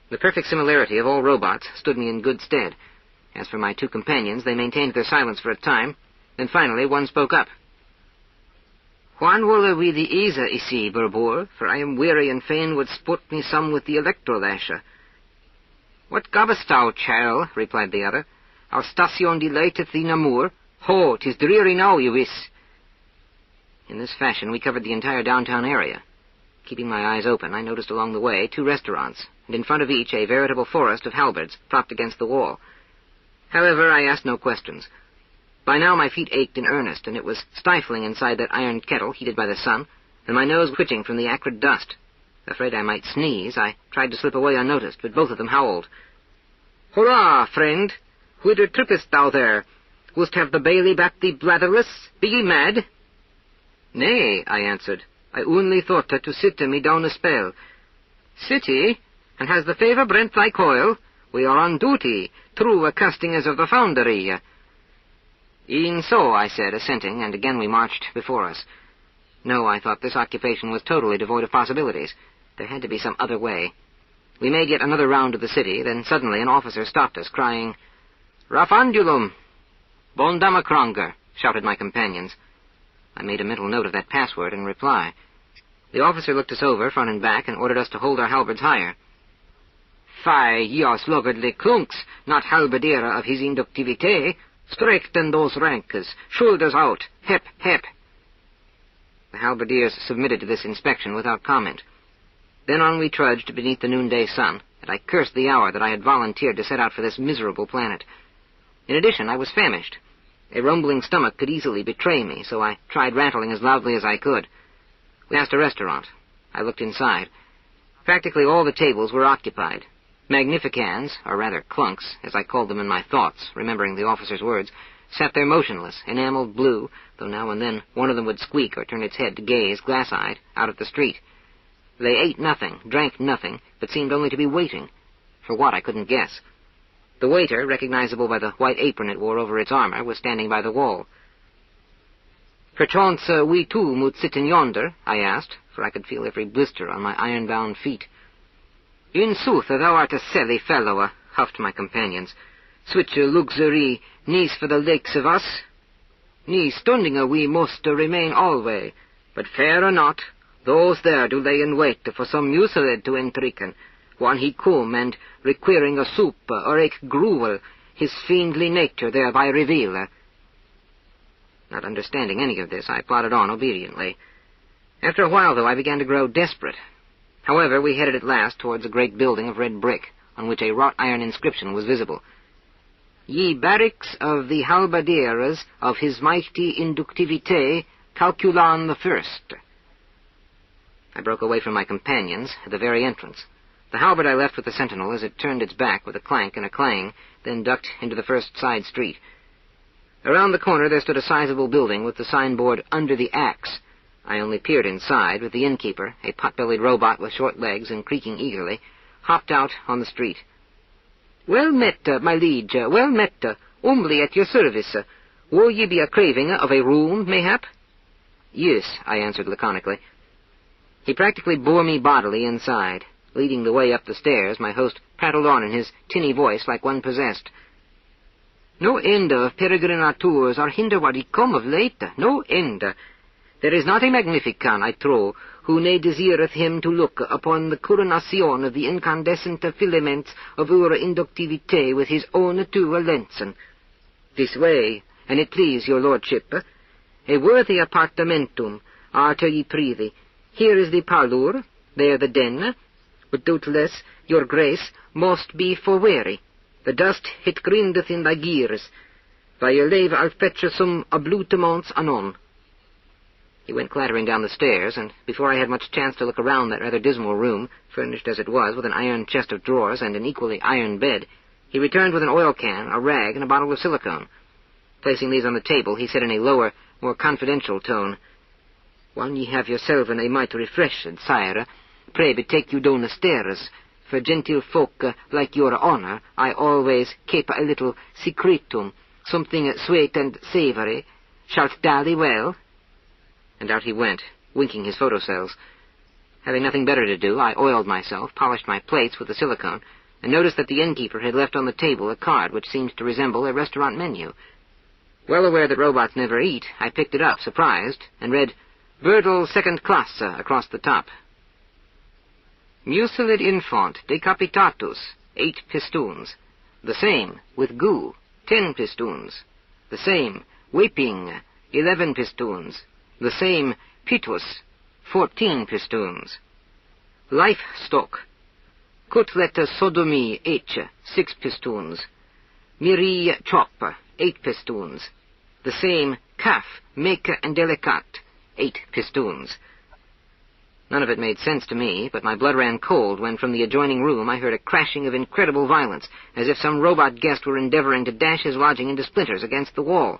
The perfect similarity of all robots stood me in good stead. As for my 2 companions, they maintained their silence for a time, then finally one spoke up. Whan wolle we the ease isi, Burbur, for I am weary and fain would sport me some with the electrolasher. What gavest thou, churl? Replied the other. Our station delighteth thee no more. Ho, 'tis dreary now, you wis. In this fashion we covered the entire downtown area. Keeping my eyes open, I noticed along the way 2 restaurants, and in front of each a veritable forest of halberds propped against the wall. However, I asked no questions. By now my feet ached in earnest, and it was stifling inside that iron kettle heated by the sun, and my nose twitching from the acrid dust. Afraid I might sneeze, I tried to slip away unnoticed, but both of them howled. Hurrah, friend! Whither trippest thou there? Wouldst have the bailey back thee blatherless? Be ye mad? Nay, I answered. I only thought to sit me down a spell. City, and has the favour brent thy coil? We are on duty, true a casting as of the foundry. E'en so, I said, assenting, and again we marched before us. No, I thought, this occupation was totally devoid of possibilities. There had to be some other way. We made yet another round of the city, then suddenly an officer stopped us, crying, "Rafandulum! Bondamacronger!" shouted my companions. I made a mental note of that password in reply. The officer looked us over, front and back, and ordered us to hold our halberds higher. "Fie, yos logardly clunks, not halberdiera of his inductivité. Straighten those ranks, shoulders out, hep, hep." The halberdiers submitted to this inspection without comment. Then on we trudged beneath the noonday sun, and I cursed the hour that I had volunteered to set out for this miserable planet. In addition, I was famished. A rumbling stomach could easily betray me, so I tried rattling as loudly as I could. We passed a restaurant. I looked inside. Practically all the tables were occupied. Magnificans, or rather clunks, as I called them in my thoughts, remembering the officer's words, sat there motionless, enameled blue, though now and then one of them would squeak or turn its head to gaze, glass-eyed, out at the street. They ate nothing, drank nothing, but seemed only to be waiting. For what, I couldn't guess. The waiter, recognizable by the white apron it wore over its armor, was standing by the wall. "Perchance we too moot sit in yonder?" I asked, for I could feel every blister on my iron-bound feet. "In sooth, thou art a silly fellow," huffed my companions. "Switch luxury, niece for the lakes of us. Nee stundinger we must remain alway, but fair or not, those there do lay in wait for some museled to entreaken, when he come and, requiring a soup or eke gruel, his fiendly nature thereby reveal." Not understanding any of this, I plodded on obediently. After a while, though, I began to grow desperate. However, we headed at last towards a great building of red brick, on which a wrought-iron inscription was visible. "Ye barracks of the halberdiers of his mighty inductivité, Calculan the First." I broke away from my companions at the very entrance. The halberd I left with the sentinel as it turned its back with a clank and a clang, then ducked into the first side street. Around the corner there stood a sizable building with the signboard, "Under the Axe." I only peered inside, with the innkeeper, a pot-bellied robot with short legs and creaking eagerly, hopped out on the street. "Well met, my liege, well met, humbly at your service. Will ye be a craving of a room, mayhap?" "Yes," I answered laconically. He practically bore me bodily inside. Leading the way up the stairs, my host prattled on in his tinny voice like one possessed. "No end of peregrinators are hinder what he come of late, no end. There is not a magnifican, I trow, who ne desireth him to look upon the coronation of the incandescent filaments of our inductivité with his own two lensen. This way, an it please your lordship. A worthy appartamentum, arter ye prithee. Here is the parlour, there the den, but doubtless your grace must be for weary. The dust it grindeth in thy gears. By your leave I'll fetch some ablutements anon." He went clattering down the stairs, and before I had much chance to look around that rather dismal room, furnished as it was with an iron chest of drawers and an equally iron bed, he returned with an oil can, a rag, and a bottle of silicone. Placing these on the table, he said in a lower, more confidential tone, "When ye have yourselven a mite refreshed, sire, pray betake you down the stairs. For genteel folk like your honour, I always keep a little secretum, something sweet and savoury. Shalt dally well?" And out he went, winking his photocells. Having nothing better to do, I oiled myself, polished my plates with the silicone, and noticed that the innkeeper had left on the table a card which seemed to resemble a restaurant menu. Well aware that robots never eat, I picked it up, surprised, and read, "Birdle second class," across the top. "Muselid infant, decapitatus, 8 pistoons. The same, with goo, 10 pistoons. The same, weeping, 11 pistoons. The same, pitus, 14 pistoons. Livestock, cutlet sodomy, H, 6 pistoons. Miri chop, 8 pistoons. The same, calf, make and delicat, 8 pistoons. None of it made sense to me, but my blood ran cold when from the adjoining room I heard a crashing of incredible violence, as if some robot guest were endeavoring to dash his lodging into splinters against the wall.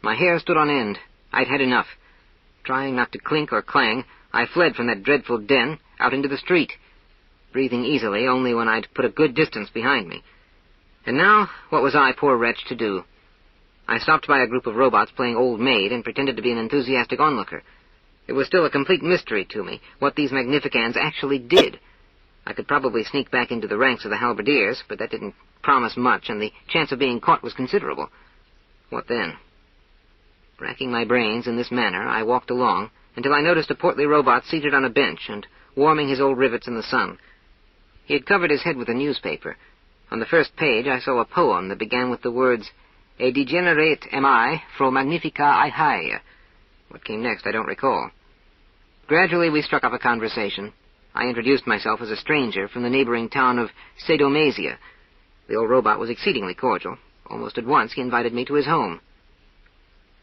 My hair stood on end. I'd had enough. Trying not to clink or clang, I fled from that dreadful den out into the street, breathing easily only when I'd put a good distance behind me. And now, what was I, poor wretch, to do? I stopped by a group of robots playing Old Maid and pretended to be an enthusiastic onlooker. It was still a complete mystery to me what these magnificans actually did. I could probably sneak back into the ranks of the halberdiers, but that didn't promise much, and the chance of being caught was considerable. What then? Racking my brains in this manner, I walked along until I noticed a portly robot seated on a bench and warming his old rivets in the sun. He had covered his head with a newspaper. On the first page I saw a poem that began with the words, "A degenerate am I, fro magnifica I hie." What came next I don't recall. Gradually we struck up a conversation. I introduced myself as a stranger from the neighboring town of Sadomasia. The old robot was exceedingly cordial. Almost at once he invited me to his home.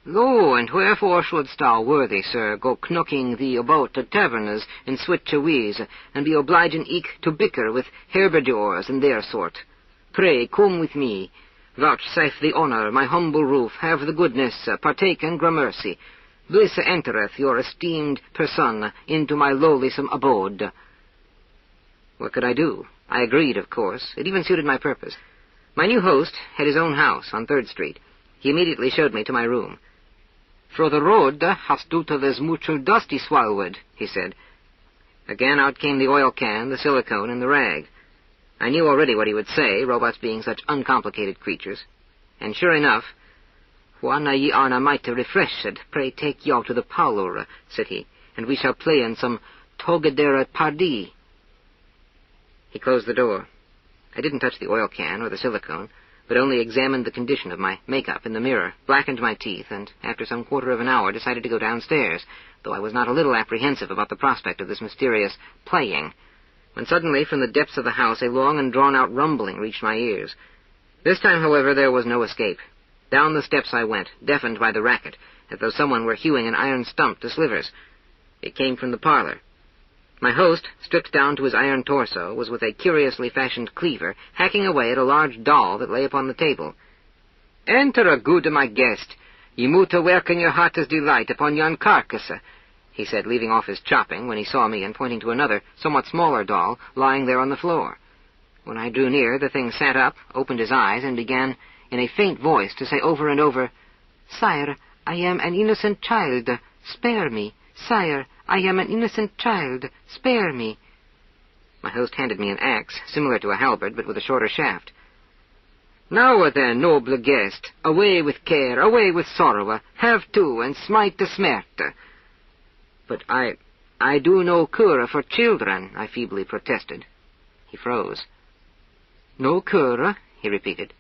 "Lo, and wherefore shouldst thou, worthy sir, go knocking thee about the taverns in Switcher ways, and be obliging eke to bicker with herbergiors and their sort? Pray, come with me. Vouchsafe the honour, my humble roof, have the goodness, partake and gramercy. Bliss entereth your esteemed person into my lowlysome abode." What could I do? I agreed, of course. It even suited my purpose. My new host had his own house on 3rd Street. He immediately showed me to my room. "Fro the road hast du to this mutual dusty swalward," he said. Again out came the oil can, the silicone, and the rag. I knew already what he would say, robots being such uncomplicated creatures. And sure enough, "Whanna ye arna mighty refreshed, pray take yaw to the parlour," said he, "and we shall play in some togadera pardee." He closed the door. I didn't touch the oil can or the silicone, but only examined the condition of my makeup in the mirror, blackened my teeth, and after some quarter of an hour decided to go downstairs, though I was not a little apprehensive about the prospect of this mysterious playing, when suddenly from the depths of the house a long and drawn-out rumbling reached my ears. This time, however, there was no escape. Down the steps I went, deafened by the racket, as though someone were hewing an iron stump to slivers. It came from the parlor. My host, stripped down to his iron torso, was with a curiously fashioned cleaver hacking away at a large doll that lay upon the table. "Enter, good my guest. Ye moot work in your heart's delight upon yon carcass," he said, leaving off his chopping when he saw me and pointing to another, somewhat smaller doll lying there on the floor. When I drew near, the thing sat up, opened his eyes, and began in a faint voice to say over and over, "Sire, I am an innocent child. Spare me. Sire, I am an innocent child. Spare me." My host handed me an axe, similar to a halberd, but with a shorter shaft. "Now then, noble guest, away with care, away with sorrow, have to, and smite the smert." "But I do no cure for children," I feebly protested. He froze. "No cure?" he repeated.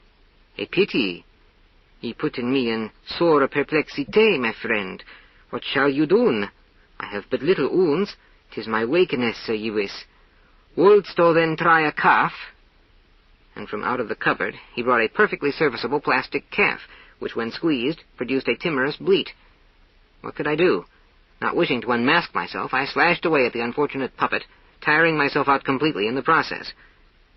"A pity. Ye putten me in sore perplexité, my friend. What shall you do? I have but little wounds. 'Tis my wakeness, ye wis. Wouldst thou then try a calf?" And from out of the cupboard he brought a perfectly serviceable plastic calf, which, when squeezed, produced a timorous bleat. What could I do? Not wishing to unmask myself, I slashed away at the unfortunate puppet, tiring myself out completely in the process.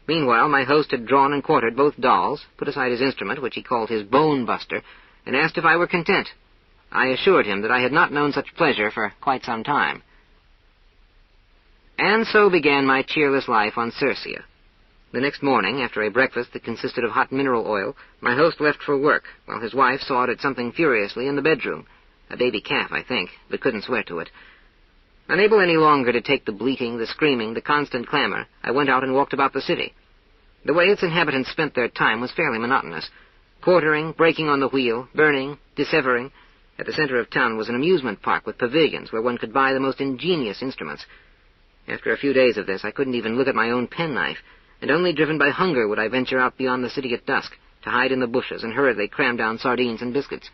Meanwhile, my host had drawn and quartered both dolls, put aside his instrument, which he called his bone-buster, and asked if I were content. I assured him that I had not known such pleasure for quite some time. And so began my cheerless life on Circia. The next morning, after a breakfast that consisted of hot mineral oil, my host left for work, while his wife sawed at something furiously in the bedroom. A baby calf, I think, but couldn't swear to it. Unable any longer to take the bleating, the screaming, the constant clamor, I went out and walked about the city. The way its inhabitants spent their time was fairly monotonous. Quartering, breaking on the wheel, burning, dissevering. At the center of town was an amusement park with pavilions where one could buy the most ingenious instruments. After a few days of this, I couldn't even look at my own penknife, and only driven by hunger would I venture out beyond the city at dusk, to hide in the bushes and hurriedly cram down sardines and biscuits.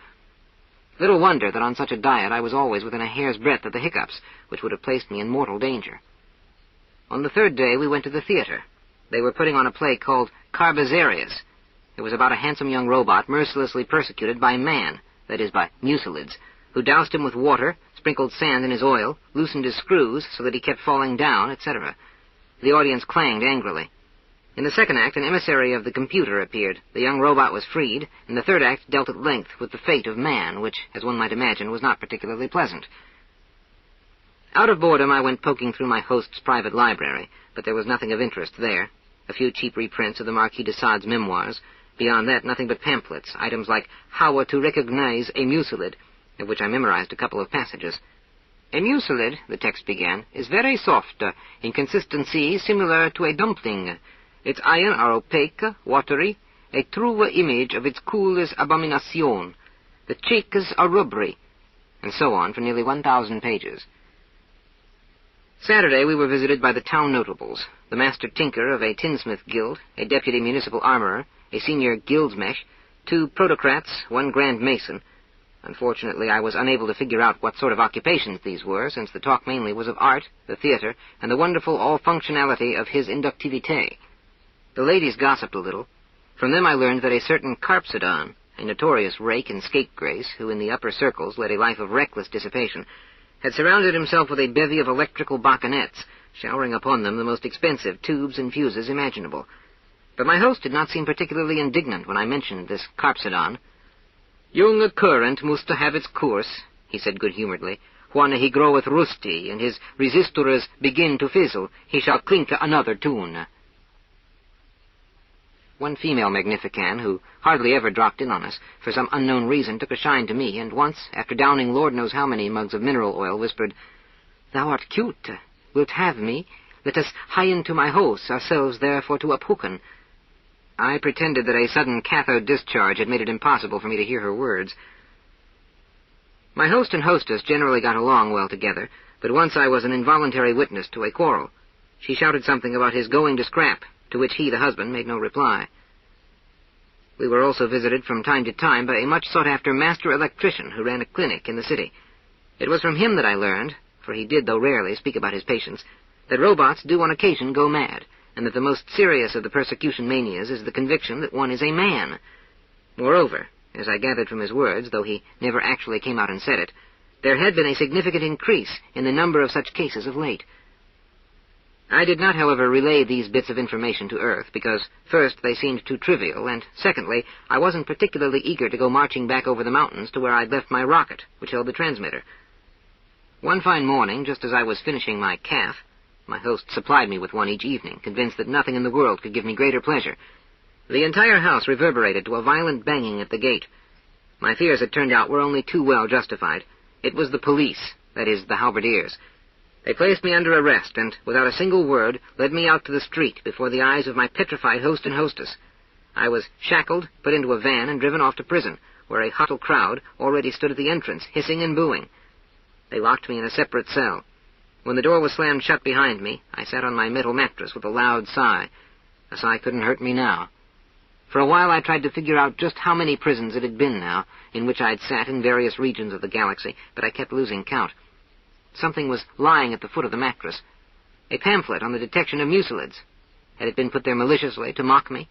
Little wonder that on such a diet I was always within a hair's breadth of the hiccups, which would have placed me in mortal danger. On the 3rd day we went to the theater. They were putting on a play called Carbazarius. It was about a handsome young robot mercilessly persecuted by man, that is, by mucilids, who doused him with water, sprinkled sand in his oil, loosened his screws so that he kept falling down, etc. The audience clanged angrily. In the 2nd act, an emissary of the computer appeared. The young robot was freed, and the 3rd act dealt at length with the fate of man, which, as one might imagine, was not particularly pleasant. Out of boredom, I went poking through my host's private library, but there was nothing of interest there. A few cheap reprints of the Marquis de Sade's memoirs. Beyond that, nothing but pamphlets, items like How to Recognize a Mucilid, of which I memorized a couple of passages. A mucilid, the text began, is very soft, in consistency similar to a dumpling. Its iron are opaque, watery, a true image of its coolest abomination. The cheeks are rubbery, and so on for nearly 1,000 pages. Saturday we were visited by the town notables, the master tinker of a tinsmith guild, a deputy municipal armorer, a senior guildsmesh, 2 protocrats, 1 grand mason. Unfortunately, I was unable to figure out what sort of occupations these were, since the talk mainly was of art, the theatre, and the wonderful all-functionality of his inductivité. The ladies gossiped a little. From them I learned that a certain Carpsidon, a notorious rake and scapegrace, who in the upper circles led a life of reckless dissipation, had surrounded himself with a bevy of electrical bacchanets, showering upon them the most expensive tubes and fuses imaginable. But my host did not seem particularly indignant when I mentioned this Carpsidon. "Young current must have its course," he said good-humouredly. "When he groweth rusty, and his resistors begin to fizzle, he shall clink another tune." One female magnifican, who hardly ever dropped in on us, for some unknown reason took a shine to me, and once, after downing Lord knows how many mugs of mineral oil, whispered, "Thou art cute. Wilt have me? Let us hie into my house, ourselves therefore to uphooken." I pretended that a sudden cathode discharge had made it impossible for me to hear her words. My host and hostess generally got along well together, but once I was an involuntary witness to a quarrel. She shouted something about his going to scrap, to which he, the husband, made no reply. We were also visited from time to time by a much-sought-after master electrician who ran a clinic in the city. It was from him that I learned, for he did, though rarely, speak about his patients, that robots do on occasion go mad, and that the most serious of the persecution manias is the conviction that one is a man. Moreover, as I gathered from his words, though he never actually came out and said it, there had been a significant increase in the number of such cases of late. I did not, however, relay these bits of information to Earth, because, first, they seemed too trivial, and, secondly, I wasn't particularly eager to go marching back over the mountains to where I'd left my rocket, which held the transmitter. One fine morning, just as I was finishing my calf, my host supplied me with one each evening, convinced that nothing in the world could give me greater pleasure. The entire house reverberated to a violent banging at the gate. My fears, it turned out, were only too well justified. It was the police, that is, the halberdiers. They placed me under arrest, and, without a single word, led me out to the street before the eyes of my petrified host and hostess. I was shackled, put into a van, and driven off to prison, where a hostile crowd already stood at the entrance, hissing and booing. They locked me in a separate cell. When the door was slammed shut behind me, I sat on my metal mattress with a loud sigh. A sigh couldn't hurt me now. For a while I tried to figure out just how many prisons it had been now, in which I'd sat in various regions of the galaxy, but I kept losing count. Something was lying at the foot of the mattress. A pamphlet on the detection of mucilids. Had it been put there maliciously to mock me?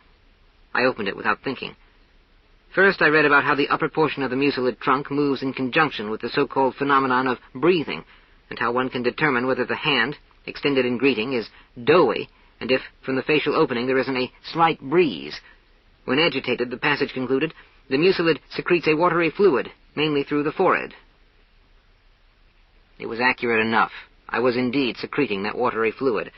I opened it without thinking. First I read about how the upper portion of the mucilid trunk moves in conjunction with the so-called phenomenon of breathing, and how one can determine whether the hand, extended in greeting, is doughy, and if, from the facial opening, there isn't a slight breeze. When agitated, the passage concluded, the mucilid secretes a watery fluid, mainly through the forehead. It was accurate enough. I was indeed secreting that watery fluid.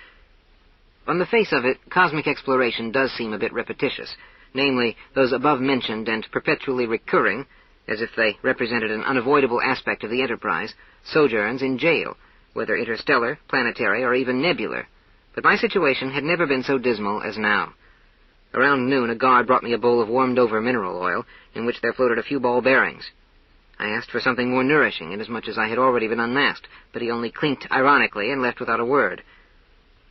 On the face of it, cosmic exploration does seem a bit repetitious, namely, those above-mentioned and perpetually recurring, as if they represented an unavoidable aspect of the enterprise, sojourns in jail, whether interstellar, planetary, or even nebular. But my situation had never been so dismal as now. Around noon, a guard brought me a bowl of warmed-over mineral oil, in which there floated a few ball bearings. I asked for something more nourishing, inasmuch as I had already been unmasked, but he only clinked ironically and left without a word.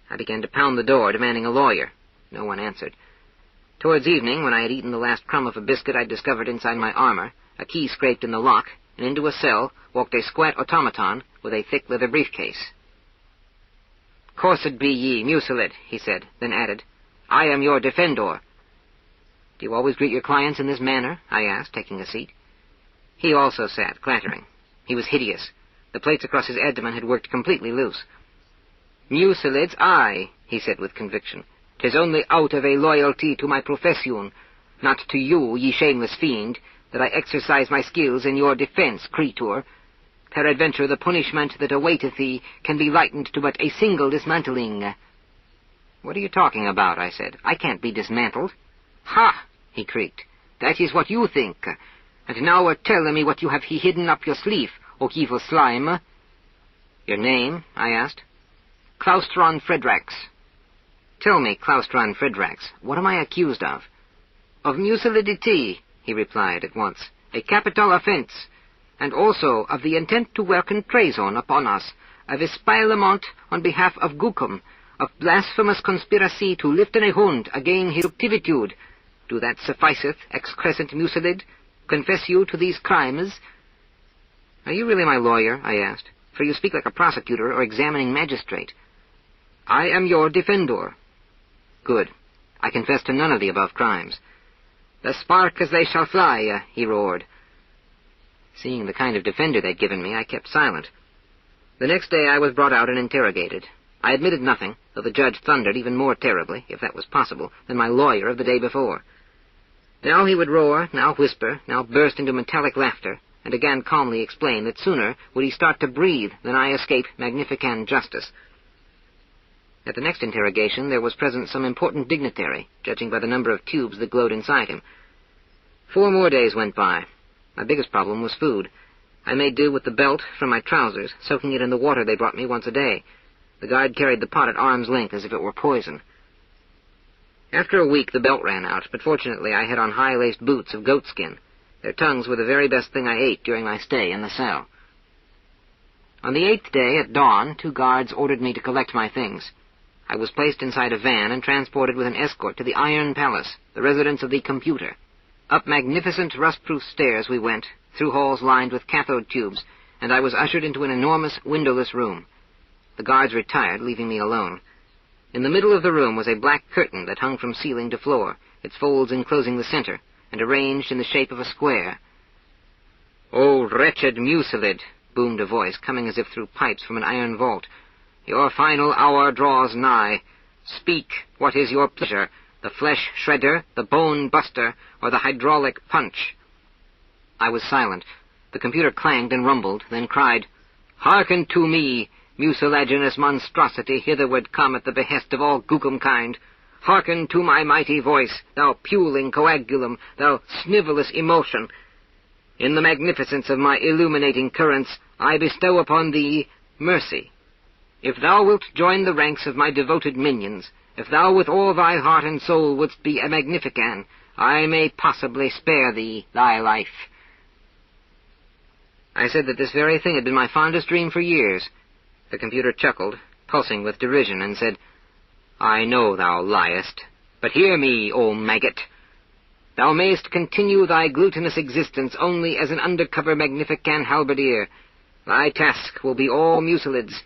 I began to pound the door, demanding a lawyer. No one answered. Towards evening, when I had eaten the last crumb of a biscuit I'd discovered inside my armor, a key scraped in the lock, and into a cell walked a squat automaton with a thick leather briefcase. "Cursed be ye, mucilid," he said, then added, "I am your defendor." "Do you always greet your clients in this manner?" I asked, taking a seat. He also sat, clattering. He was hideous. The plates across his abdomen had worked completely loose. "Mucilids, aye," he said with conviction. "'Tis only out of a loyalty to my profession, not to you, ye shameless fiend, that I exercise my skills in your defence, creature. Peradventure the punishment that awaiteth thee can be lightened to but a single dismantling." "What are you talking about?" I said. "I can't be dismantled." "Ha!" he creaked. "That is what you think. And now tell me what you have hidden up your sleeve, O evil slime." "Your name?" I asked. "Claustron Fredrax." "Tell me, Claustron Fredrax, what am I accused of?" "Of mutility," he replied at once, "a capital offence, and also of the intent to work in treason upon us, of espilement on behalf of Gookum, of blasphemous conspiracy to lift in a hund again his activitude. Do that sufficeth, excrescent mucilid? Confess you to these crimes?" "Are you really my lawyer?" I asked, "for you speak like a prosecutor or examining magistrate." "I am your defendor." "Good. I confess to none of the above crimes." "The spark as they shall fly," he roared. Seeing the kind of defender they'd given me, I kept silent. The next day I was brought out and interrogated. I admitted nothing, though the judge thundered even more terribly, if that was possible, than my lawyer of the day before. Now he would roar, now whisper, now burst into metallic laughter, and again calmly explain that sooner would he start to breathe than I escape magnificent justice. At the next interrogation there was present some important dignitary, judging by the number of tubes that glowed inside him. 4 more days went by. My biggest problem was food. I made do with the belt from my trousers, soaking it in the water they brought me once a day. The guard carried the pot at arm's length as if it were poison. After a week the belt ran out, but fortunately I had on high-laced boots of goatskin. Their tongues were the very best thing I ate during my stay in the cell. On the 8th day, at dawn, 2 guards ordered me to collect my things. I was placed inside a van and transported with an escort to the Iron Palace, the residence of the computer. Up magnificent rust-proof stairs we went, through halls lined with cathode tubes, and I was ushered into an enormous windowless room. The guards retired, leaving me alone. In the middle of the room was a black curtain that hung from ceiling to floor, its folds enclosing the center, and arranged in the shape of a square. "O wretched mucilid," boomed a voice, coming as if through pipes from an iron vault. "Your final hour draws nigh. Speak, what is your pleasure, the flesh shredder, the bone buster, or the hydraulic punch?" I was silent. The computer clanged and rumbled, then cried, "Hearken to me, mucilaginous monstrosity hitherward come at the behest of all Gookum-kind. Hearken to my mighty voice, thou puling coagulum, thou snivelous emotion. In the magnificence of my illuminating currents, I bestow upon thee mercy. If thou wilt join the ranks of my devoted minions, if thou with all thy heart and soul wouldst be a magnifican, I may possibly spare thee thy life." I said that this very thing had been my fondest dream for years. The computer chuckled, pulsing with derision, and said, "I know thou liest, but hear me, O maggot. Thou mayst continue thy glutinous existence only as an undercover magnifican halberdier. Thy task will be all mucilids,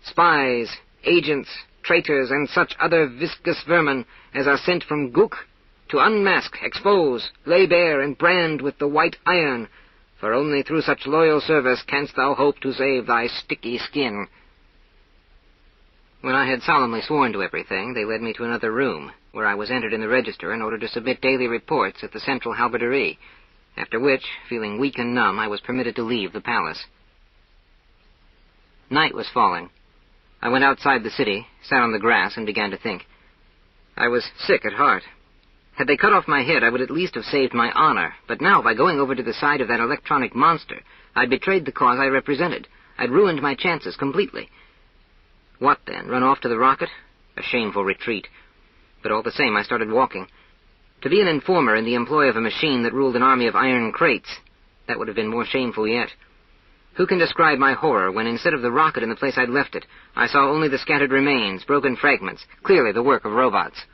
spies, agents, traitors, and such other viscous vermin as are sent from Gook to unmask, expose, lay bare, and brand with the white iron, for only through such loyal service canst thou hope to save thy sticky skin." When I had solemnly sworn to everything, they led me to another room, where I was entered in the register in order to submit daily reports at the central halberdier, after which, feeling weak and numb, I was permitted to leave the palace. Night was falling. I went outside the city, sat on the grass, and began to think. I was sick at heart. Had they cut off my head, I would at least have saved my honor, but now, by going over to the side of that electronic monster, I'd betrayed the cause I represented. I'd ruined my chances completely. What, then? Run off to the rocket? A shameful retreat. But all the same, I started walking. To be an informer in the employ of a machine that ruled an army of iron crates, that would have been more shameful yet. Who can describe my horror when, instead of the rocket in the place I'd left it, I saw only the scattered remains, broken fragments, clearly the work of robots?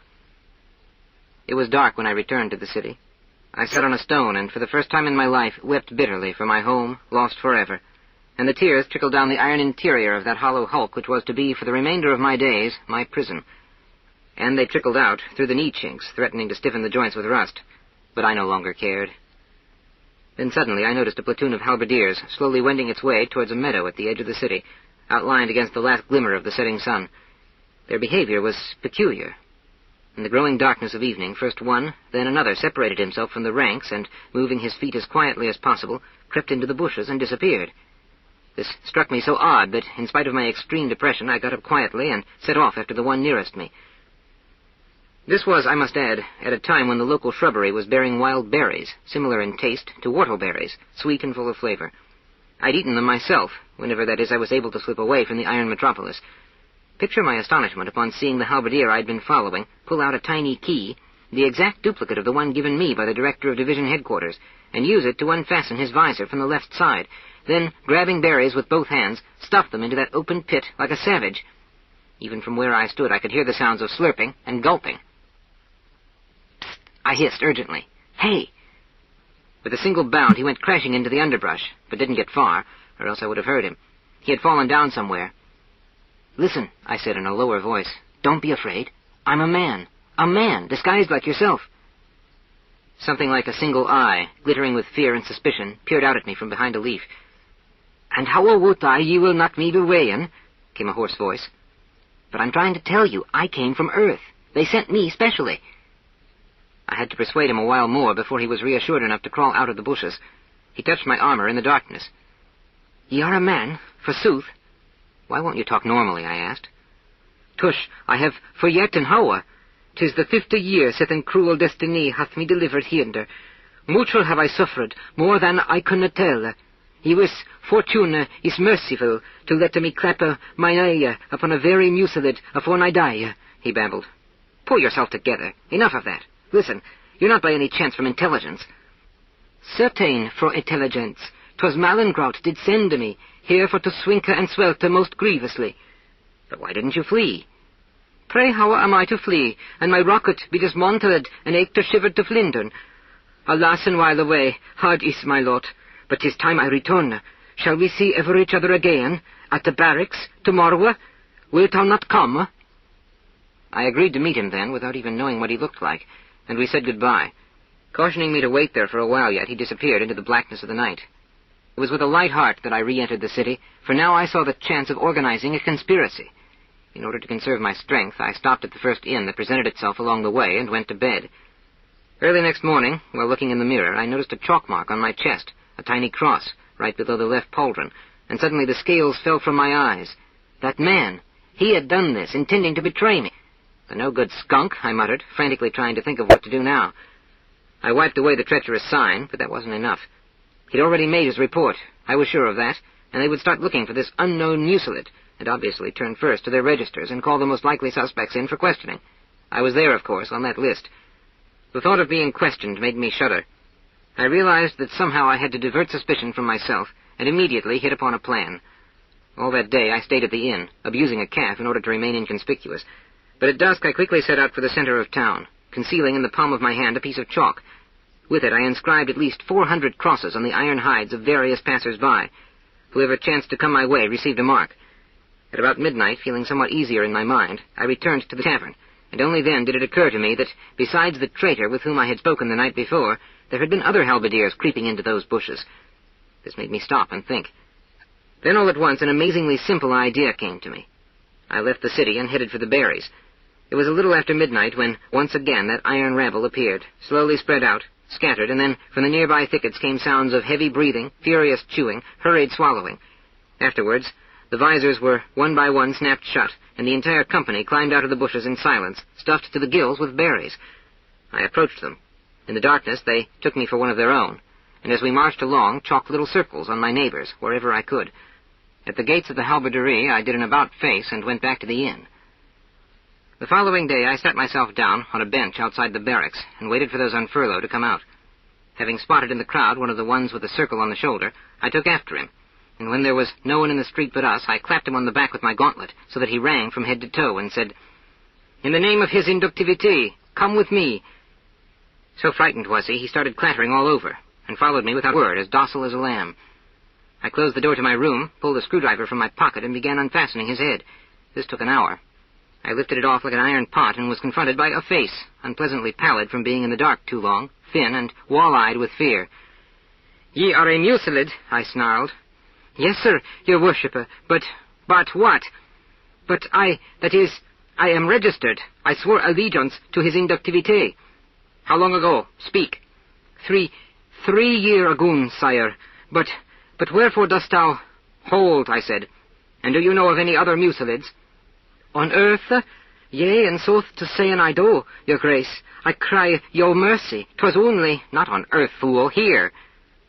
It was dark when I returned to the city. I sat on a stone and, for the first time in my life, wept bitterly for my home, lost forever. And the tears trickled down the iron interior of that hollow hulk which was to be, for the remainder of my days, my prison. And they trickled out through the knee chinks, threatening to stiffen the joints with rust. But I no longer cared. Then suddenly I noticed a platoon of halberdiers slowly wending its way towards a meadow at the edge of the city, outlined against the last glimmer of the setting sun. Their behavior was peculiar. In the growing darkness of evening, first one, then another separated himself from the ranks and, moving his feet as quietly as possible, crept into the bushes and disappeared. This struck me so odd that, in spite of my extreme depression, I got up quietly and set off after the one nearest me. This was, I must add, at a time when the local shrubbery was bearing wild berries, similar in taste to whortleberries, sweet and full of flavor. I'd eaten them myself, whenever, that is, I was able to slip away from the iron metropolis. Picture my astonishment upon seeing the halberdier I'd been following pull out a tiny key, the exact duplicate of the one given me by the director of division headquarters, and use it to unfasten his visor from the left side, then, grabbing berries with both hands, stuff them into that open pit like a savage. Even from where I stood, I could hear the sounds of slurping and gulping. Psst! I hissed urgently. Hey! With a single bound, he went crashing into the underbrush, but didn't get far, or else I would have heard him. He had fallen down somewhere. Listen, I said in a lower voice. Don't be afraid. I'm a man, disguised like yourself. Something like a single eye, glittering with fear and suspicion, peered out at me from behind a leaf. And how would I ye will not me bewayin? Came a hoarse voice. But I'm trying to tell you, I came from Earth. They sent me specially. I had to persuade him a while more before he was reassured enough to crawl out of the bushes. He touched my armor in the darkness. Ye are a man, forsooth. Why won't you talk normally, I asked. Tush, I have forgotten how. 'Tis the 50 year sithen cruel destiny hath me delivered hinder. Muchel have I suffered, more than I could tell. He wis fortune is merciful to let me clap mine eye upon a very mucilid afore I die, he babbled. Pull yourself together. Enough of that. Listen, you're not by any chance from intelligence. Certain for intelligence. 'Twas Mallingrout did send me, here for to swinker and swelter most grievously. But why didn't you flee? Pray how am I to flee, and my rocket be dismantled and acre shivered to flindern? Alas, and while away, hard is my lot, but 'tis time I return. Shall we see ever each other again, at the barracks, tomorrow? Wilt thou not come? I agreed to meet him then, without even knowing what he looked like, and we said goodbye. Cautioning me to wait there for a while yet, he disappeared into the blackness of the night. It was with a light heart that I re-entered the city, for now I saw the chance of organizing a conspiracy. In order to conserve my strength, I stopped at the first inn that presented itself along the way and went to bed. Early next morning, while looking in the mirror, I noticed a chalk mark on my chest, a tiny cross, right below the left pauldron, and suddenly the scales fell from my eyes. That man, he had done this, intending to betray me. The no-good skunk, I muttered, frantically trying to think of what to do now. I wiped away the treacherous sign, but that wasn't enough. He'd already made his report. I was sure of that, and they would start looking for this unknown mucilid, and obviously turn first to their registers and call the most likely suspects in for questioning. I was there, of course, on that list. The thought of being questioned made me shudder. I realized that somehow I had to divert suspicion from myself, and immediately hit upon a plan. All that day I stayed at the inn, abusing a calf in order to remain inconspicuous. But at dusk I quickly set out for the center of town, concealing in the palm of my hand a piece of chalk. With it I inscribed at least 400 crosses on the iron hides of various passers-by. Whoever chanced to come my way received a mark. At about midnight, feeling somewhat easier in my mind, I returned to the tavern, and only then did it occur to me that, besides the traitor with whom I had spoken the night before, there had been other halberdiers creeping into those bushes. This made me stop and think. Then all at once an amazingly simple idea came to me. I left the city and headed for the Berries. It was a little after midnight when, once again, that iron rabble appeared, slowly spread out, scattered, and then from the nearby thickets came sounds of heavy breathing, furious chewing, hurried swallowing. Afterwards, the visors were one by one snapped shut, and the entire company climbed out of the bushes in silence, stuffed to the gills with berries. I approached them. In the darkness, they took me for one of their own, and as we marched along, chalked little circles on my neighbors, wherever I could. At the gates of the halberdier, I did an about-face and went back to the inn. The following day, I sat myself down on a bench outside the barracks and waited for those on furlough to come out. Having spotted in the crowd one of the ones with the circle on the shoulder, I took after him, and when there was no one in the street but us, I clapped him on the back with my gauntlet, so that he rang from head to toe, and said, "In the name of his inductivity, come with me." So frightened was he started clattering all over, and followed me without a word, as docile as a lamb. I closed the door to my room, pulled a screwdriver from my pocket, and began unfastening his head. This took an hour. I lifted it off like an iron pot, and was confronted by a face, unpleasantly pallid from being in the dark too long, thin, and wall-eyed with fear. "Ye are a mucilid," I snarled. "Yes, sir, your worshipper, but what? But I am registered. I swore allegiance to his inductivity." "How long ago? Speak." Three year ago, sire. But wherefore dost thou—" "Hold," I said. "And do you know of any other mucilids?" "On earth? Yea, and sooth to say an I do, your grace. I cry your mercy. 'Twas only—" "Not on earth, fool, here."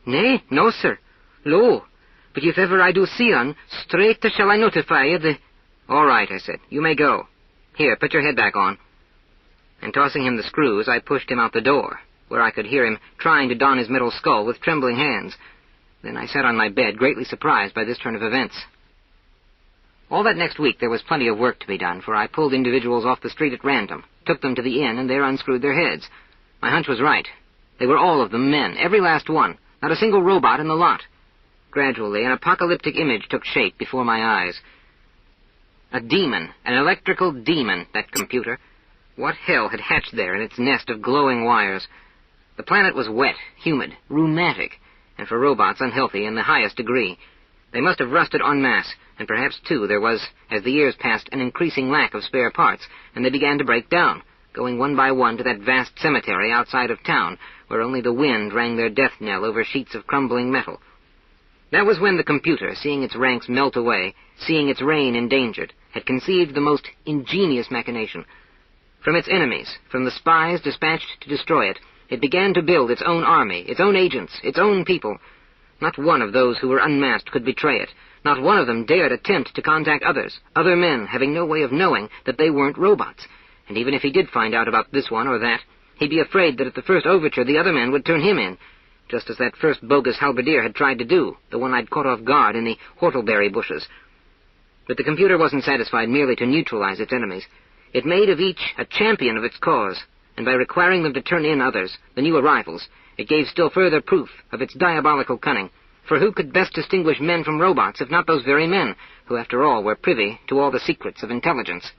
"Nay, no, sir. Lo, but if ever I do see un, straight shall I notify you the—" "All right," I said. "You may go. Here, put your head back on." And tossing him the screws, I pushed him out the door, where I could hear him trying to don his metal skull with trembling hands. Then I sat on my bed, greatly surprised by this turn of events. All that next week there was plenty of work to be done, for I pulled individuals off the street at random, took them to the inn, and there unscrewed their heads. My hunch was right. They were all of them men, every last one, not a single robot in the lot. Gradually, an apocalyptic image took shape before my eyes. A demon, an electrical demon, that computer. What hell had hatched there in its nest of glowing wires? The planet was wet, humid, rheumatic, and for robots unhealthy in the highest degree. They must have rusted en masse, and perhaps, too, there was, as the years passed, an increasing lack of spare parts, and they began to break down, going one by one to that vast cemetery outside of town, where only the wind rang their death knell over sheets of crumbling metal. That was when the computer, seeing its ranks melt away, seeing its reign endangered, had conceived the most ingenious machination. From its enemies, from the spies dispatched to destroy it, it began to build its own army, its own agents, its own people. Not one of those who were unmasked could betray it. Not one of them dared attempt to contact others, other men having no way of knowing that they weren't robots. And even if he did find out about this one or that, he'd be afraid that at the first overture the other men would turn him in, just as that first bogus halberdier had tried to do, the one I'd caught off guard in the whortleberry bushes. But the computer wasn't satisfied merely to neutralize its enemies. It made of each a champion of its cause, and by requiring them to turn in others, the new arrivals, it gave still further proof of its diabolical cunning. For who could best distinguish men from robots if not those very men, who after all were privy to all the secrets of intelligence?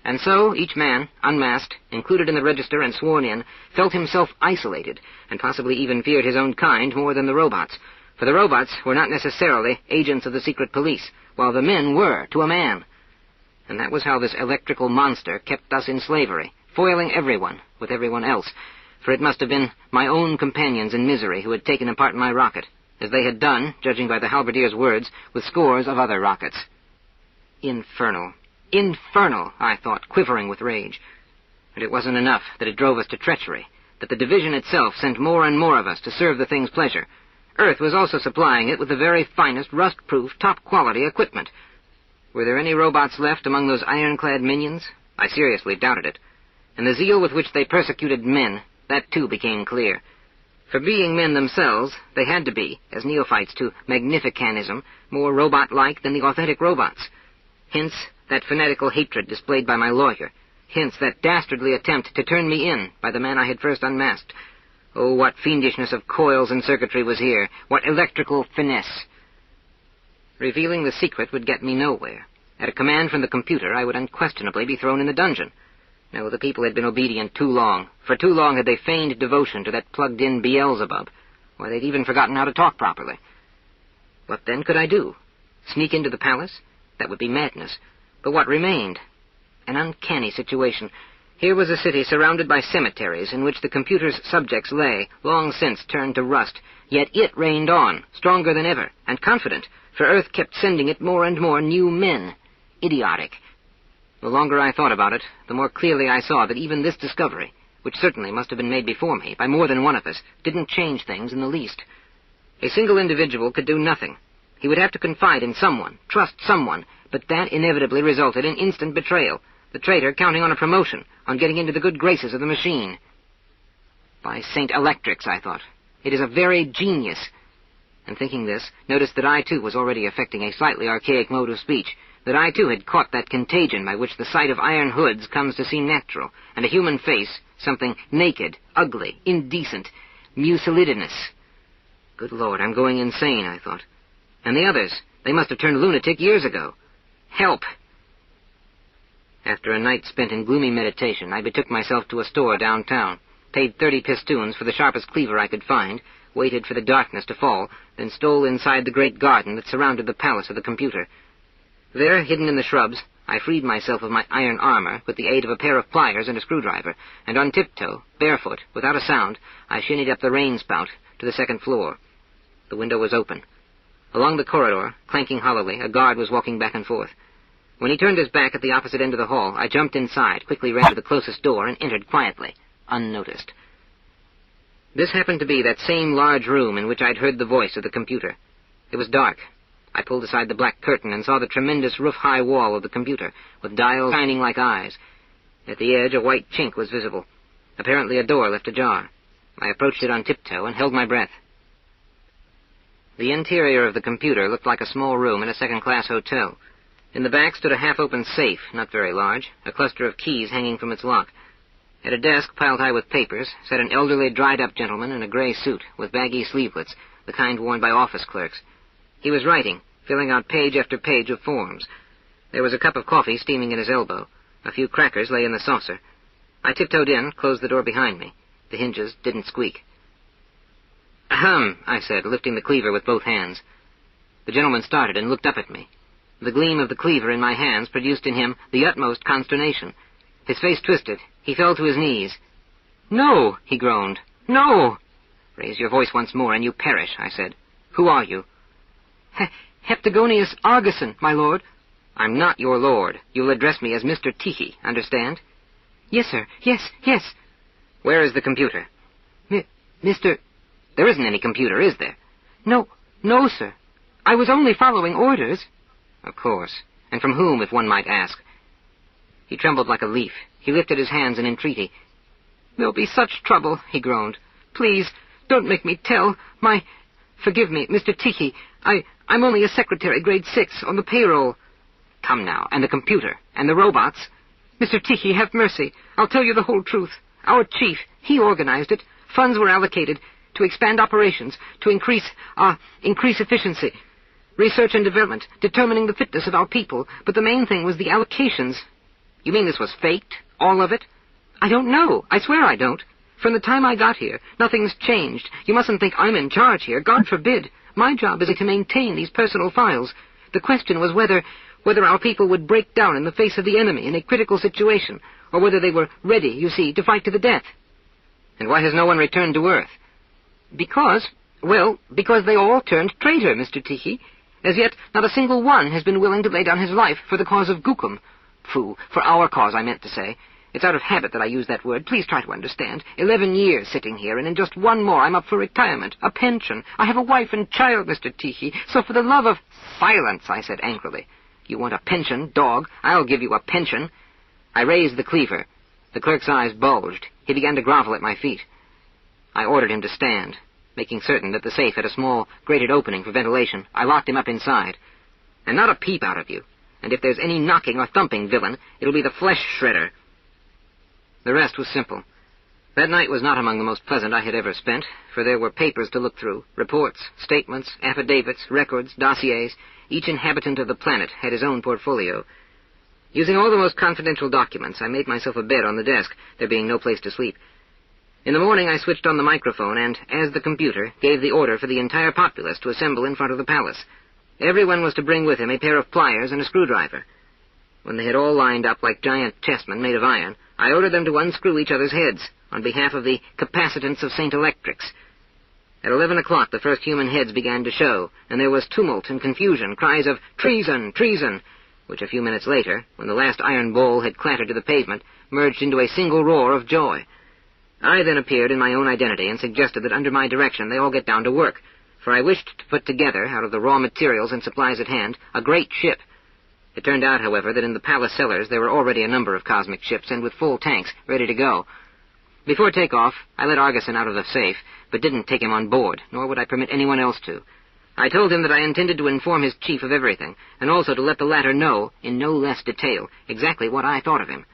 And so each man, unmasked, included in the register and sworn in, felt himself isolated, and possibly even feared his own kind more than the robots. For the robots were not necessarily agents of the secret police, while the men were, to a man. And that was how this electrical monster kept us in slavery, foiling everyone with everyone else, for it must have been my own companions in misery who had taken apart my rocket, as they had done, judging by the halberdier's words, with scores of other rockets. Infernal. Infernal, I thought, quivering with rage. And it wasn't enough that it drove us to treachery, that the division itself sent more and more of us to serve the thing's pleasure. Earth was also supplying it with the very finest, rust-proof, top-quality equipment. Were there any robots left among those ironclad minions? I seriously doubted it. And the zeal with which they persecuted men, that too became clear. For being men themselves, they had to be, as neophytes to magnificanism, more robot-like than the authentic robots. Hence that fanatical hatred displayed by my lawyer. Hence that dastardly attempt to turn me in by the man I had first unmasked. Oh, what fiendishness of coils and circuitry was here! What electrical finesse! Revealing the secret would get me nowhere. At a command from the computer, I would unquestionably be thrown in the dungeon. No, the people had been obedient too long. For too long had they feigned devotion to that plugged-in Beelzebub. Why, they'd even forgotten how to talk properly. What then could I do? Sneak into the palace? That would be madness. But what remained? An uncanny situation. Here was a city surrounded by cemeteries in which the computer's subjects lay, long since turned to rust, yet it reigned on, stronger than ever, and confident, for Earth kept sending it more and more new men. Idiotic. The longer I thought about it, the more clearly I saw that even this discovery, which certainly must have been made before me by more than one of us, didn't change things in the least. A single individual could do nothing. He would have to confide in someone, trust someone, but that inevitably resulted in instant betrayal, the traitor counting on a promotion, on getting into the good graces of the machine. By St. Electrics, I thought, it is a very genius. And thinking this, noticed that I too was already affecting a slightly archaic mode of speech, that I too had caught that contagion by which the sight of iron hoods comes to seem natural, and a human face, something naked, ugly, indecent, mucilidinous. Good Lord, I'm going insane, I thought. And the others, they must have turned lunatic years ago. Help! After a night spent in gloomy meditation, I betook myself to a store downtown, paid 30 pistoons for the sharpest cleaver I could find, waited for the darkness to fall, then stole inside the great garden that surrounded the palace of the computer. There, hidden in the shrubs, I freed myself of my iron armor with the aid of a pair of pliers and a screwdriver, and on tiptoe, barefoot, without a sound, I shinnied up the rain spout to the second floor. The window was open. Along the corridor, clanking hollowly, a guard was walking back and forth. When he turned his back at the opposite end of the hall, I jumped inside, quickly ran to the closest door, and entered quietly, unnoticed. This happened to be that same large room in which I'd heard the voice of the computer. It was dark. I pulled aside the black curtain and saw the tremendous roof-high wall of the computer, with dials shining like eyes. At the edge, a white chink was visible. Apparently a door left ajar. I approached it on tiptoe and held my breath. The interior of the computer looked like a small room in a second-class hotel. In the back stood a half-open safe, not very large, a cluster of keys hanging from its lock. At a desk piled high with papers sat an elderly, dried-up gentleman in a gray suit with baggy sleevelets, the kind worn by office clerks. He was writing, filling out page after page of forms. There was a cup of coffee steaming at his elbow. A few crackers lay in the saucer. I tiptoed in, closed the door behind me. The hinges didn't squeak. "Ahem," I said, lifting the cleaver with both hands. The gentleman started and looked up at me. The gleam of the cleaver in my hands produced in him the utmost consternation. His face twisted. He fell to his knees. "No," he groaned. "No!" "Raise your voice once more and you perish," I said. "Who are you?" "Heptagonius Argison, my lord." "I'm not your lord. You'll address me as Mr. Tichy, understand?" "Yes, sir. Yes. "Where is the computer?" Mr. There isn't any computer, is there?" No, sir. I was only following orders." "Of course. And from whom, if one might ask?" He trembled like a leaf. He lifted his hands in entreaty. "There'll be such trouble," he groaned. "Please, don't make me tell. Forgive me, Mr. Tichy. I'm only a secretary, grade 6, on the payroll." "Come now, and the computer, and the robots?" "Mr. Tichy, have mercy. I'll tell you the whole truth. Our chief, he organized it. Funds were allocated to expand operations, to increase efficiency. Research and development, determining the fitness of our people. But the main thing was the allocations." "You mean this was faked? All of it?" "I don't know. I swear I don't. From the time I got here, nothing's changed. You mustn't think I'm in charge here. God forbid. My job is to maintain these personal files. The question was whether our people would break down in the face of the enemy in a critical situation, or whether they were ready, you see, to fight to the death." "And why has no one returned to Earth?" Because they all turned traitor, Mr. Tichy. As yet, not a single one has been willing to lay down his life for the cause of Gookum. Pooh, for our cause, I meant to say. It's out of habit that I use that word. Please try to understand. 11 years sitting here, and in just one more I'm up for retirement, a pension. I have a wife and child, Mr. Tichy, so for the love of— "Silence," I said angrily. "You want a pension, dog? I'll give you a pension." I raised the cleaver. The clerk's eyes bulged. He began to grovel at my feet. I ordered him to stand. Making certain that the safe had a small, grated opening for ventilation, I locked him up inside. "And not a peep out of you. And if there's any knocking or thumping, villain, it'll be the flesh shredder." The rest was simple. That night was not among the most pleasant I had ever spent, for there were papers to look through, reports, statements, affidavits, records, dossiers. Each inhabitant of the planet had his own portfolio. Using all the most confidential documents, I made myself a bed on the desk, there being no place to sleep. In the morning I switched on the microphone and, as the computer, gave the order for the entire populace to assemble in front of the palace. Everyone was to bring with him a pair of pliers and a screwdriver. When they had all lined up like giant chessmen made of iron, I ordered them to unscrew each other's heads, on behalf of the capacitance of St. Electrics. At 11 o'clock the first human heads began to show, and there was tumult and confusion, cries of "Treason! Treason!" which a few minutes later, when the last iron bowl had clattered to the pavement, merged into a single roar of joy. I then appeared in my own identity and suggested that under my direction they all get down to work, for I wished to put together, out of the raw materials and supplies at hand, a great ship. It turned out, however, that in the palace cellars there were already a number of cosmic ships, and with full tanks, ready to go. Before takeoff, I let Argison out of the safe, but didn't take him on board, nor would I permit anyone else to. I told him that I intended to inform his chief of everything, and also to let the latter know, in no less detail, exactly what I thought of him.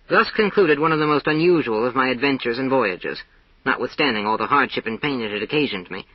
Thus concluded one of the most unusual of my adventures and voyages, notwithstanding all the hardship and pain it had occasioned me.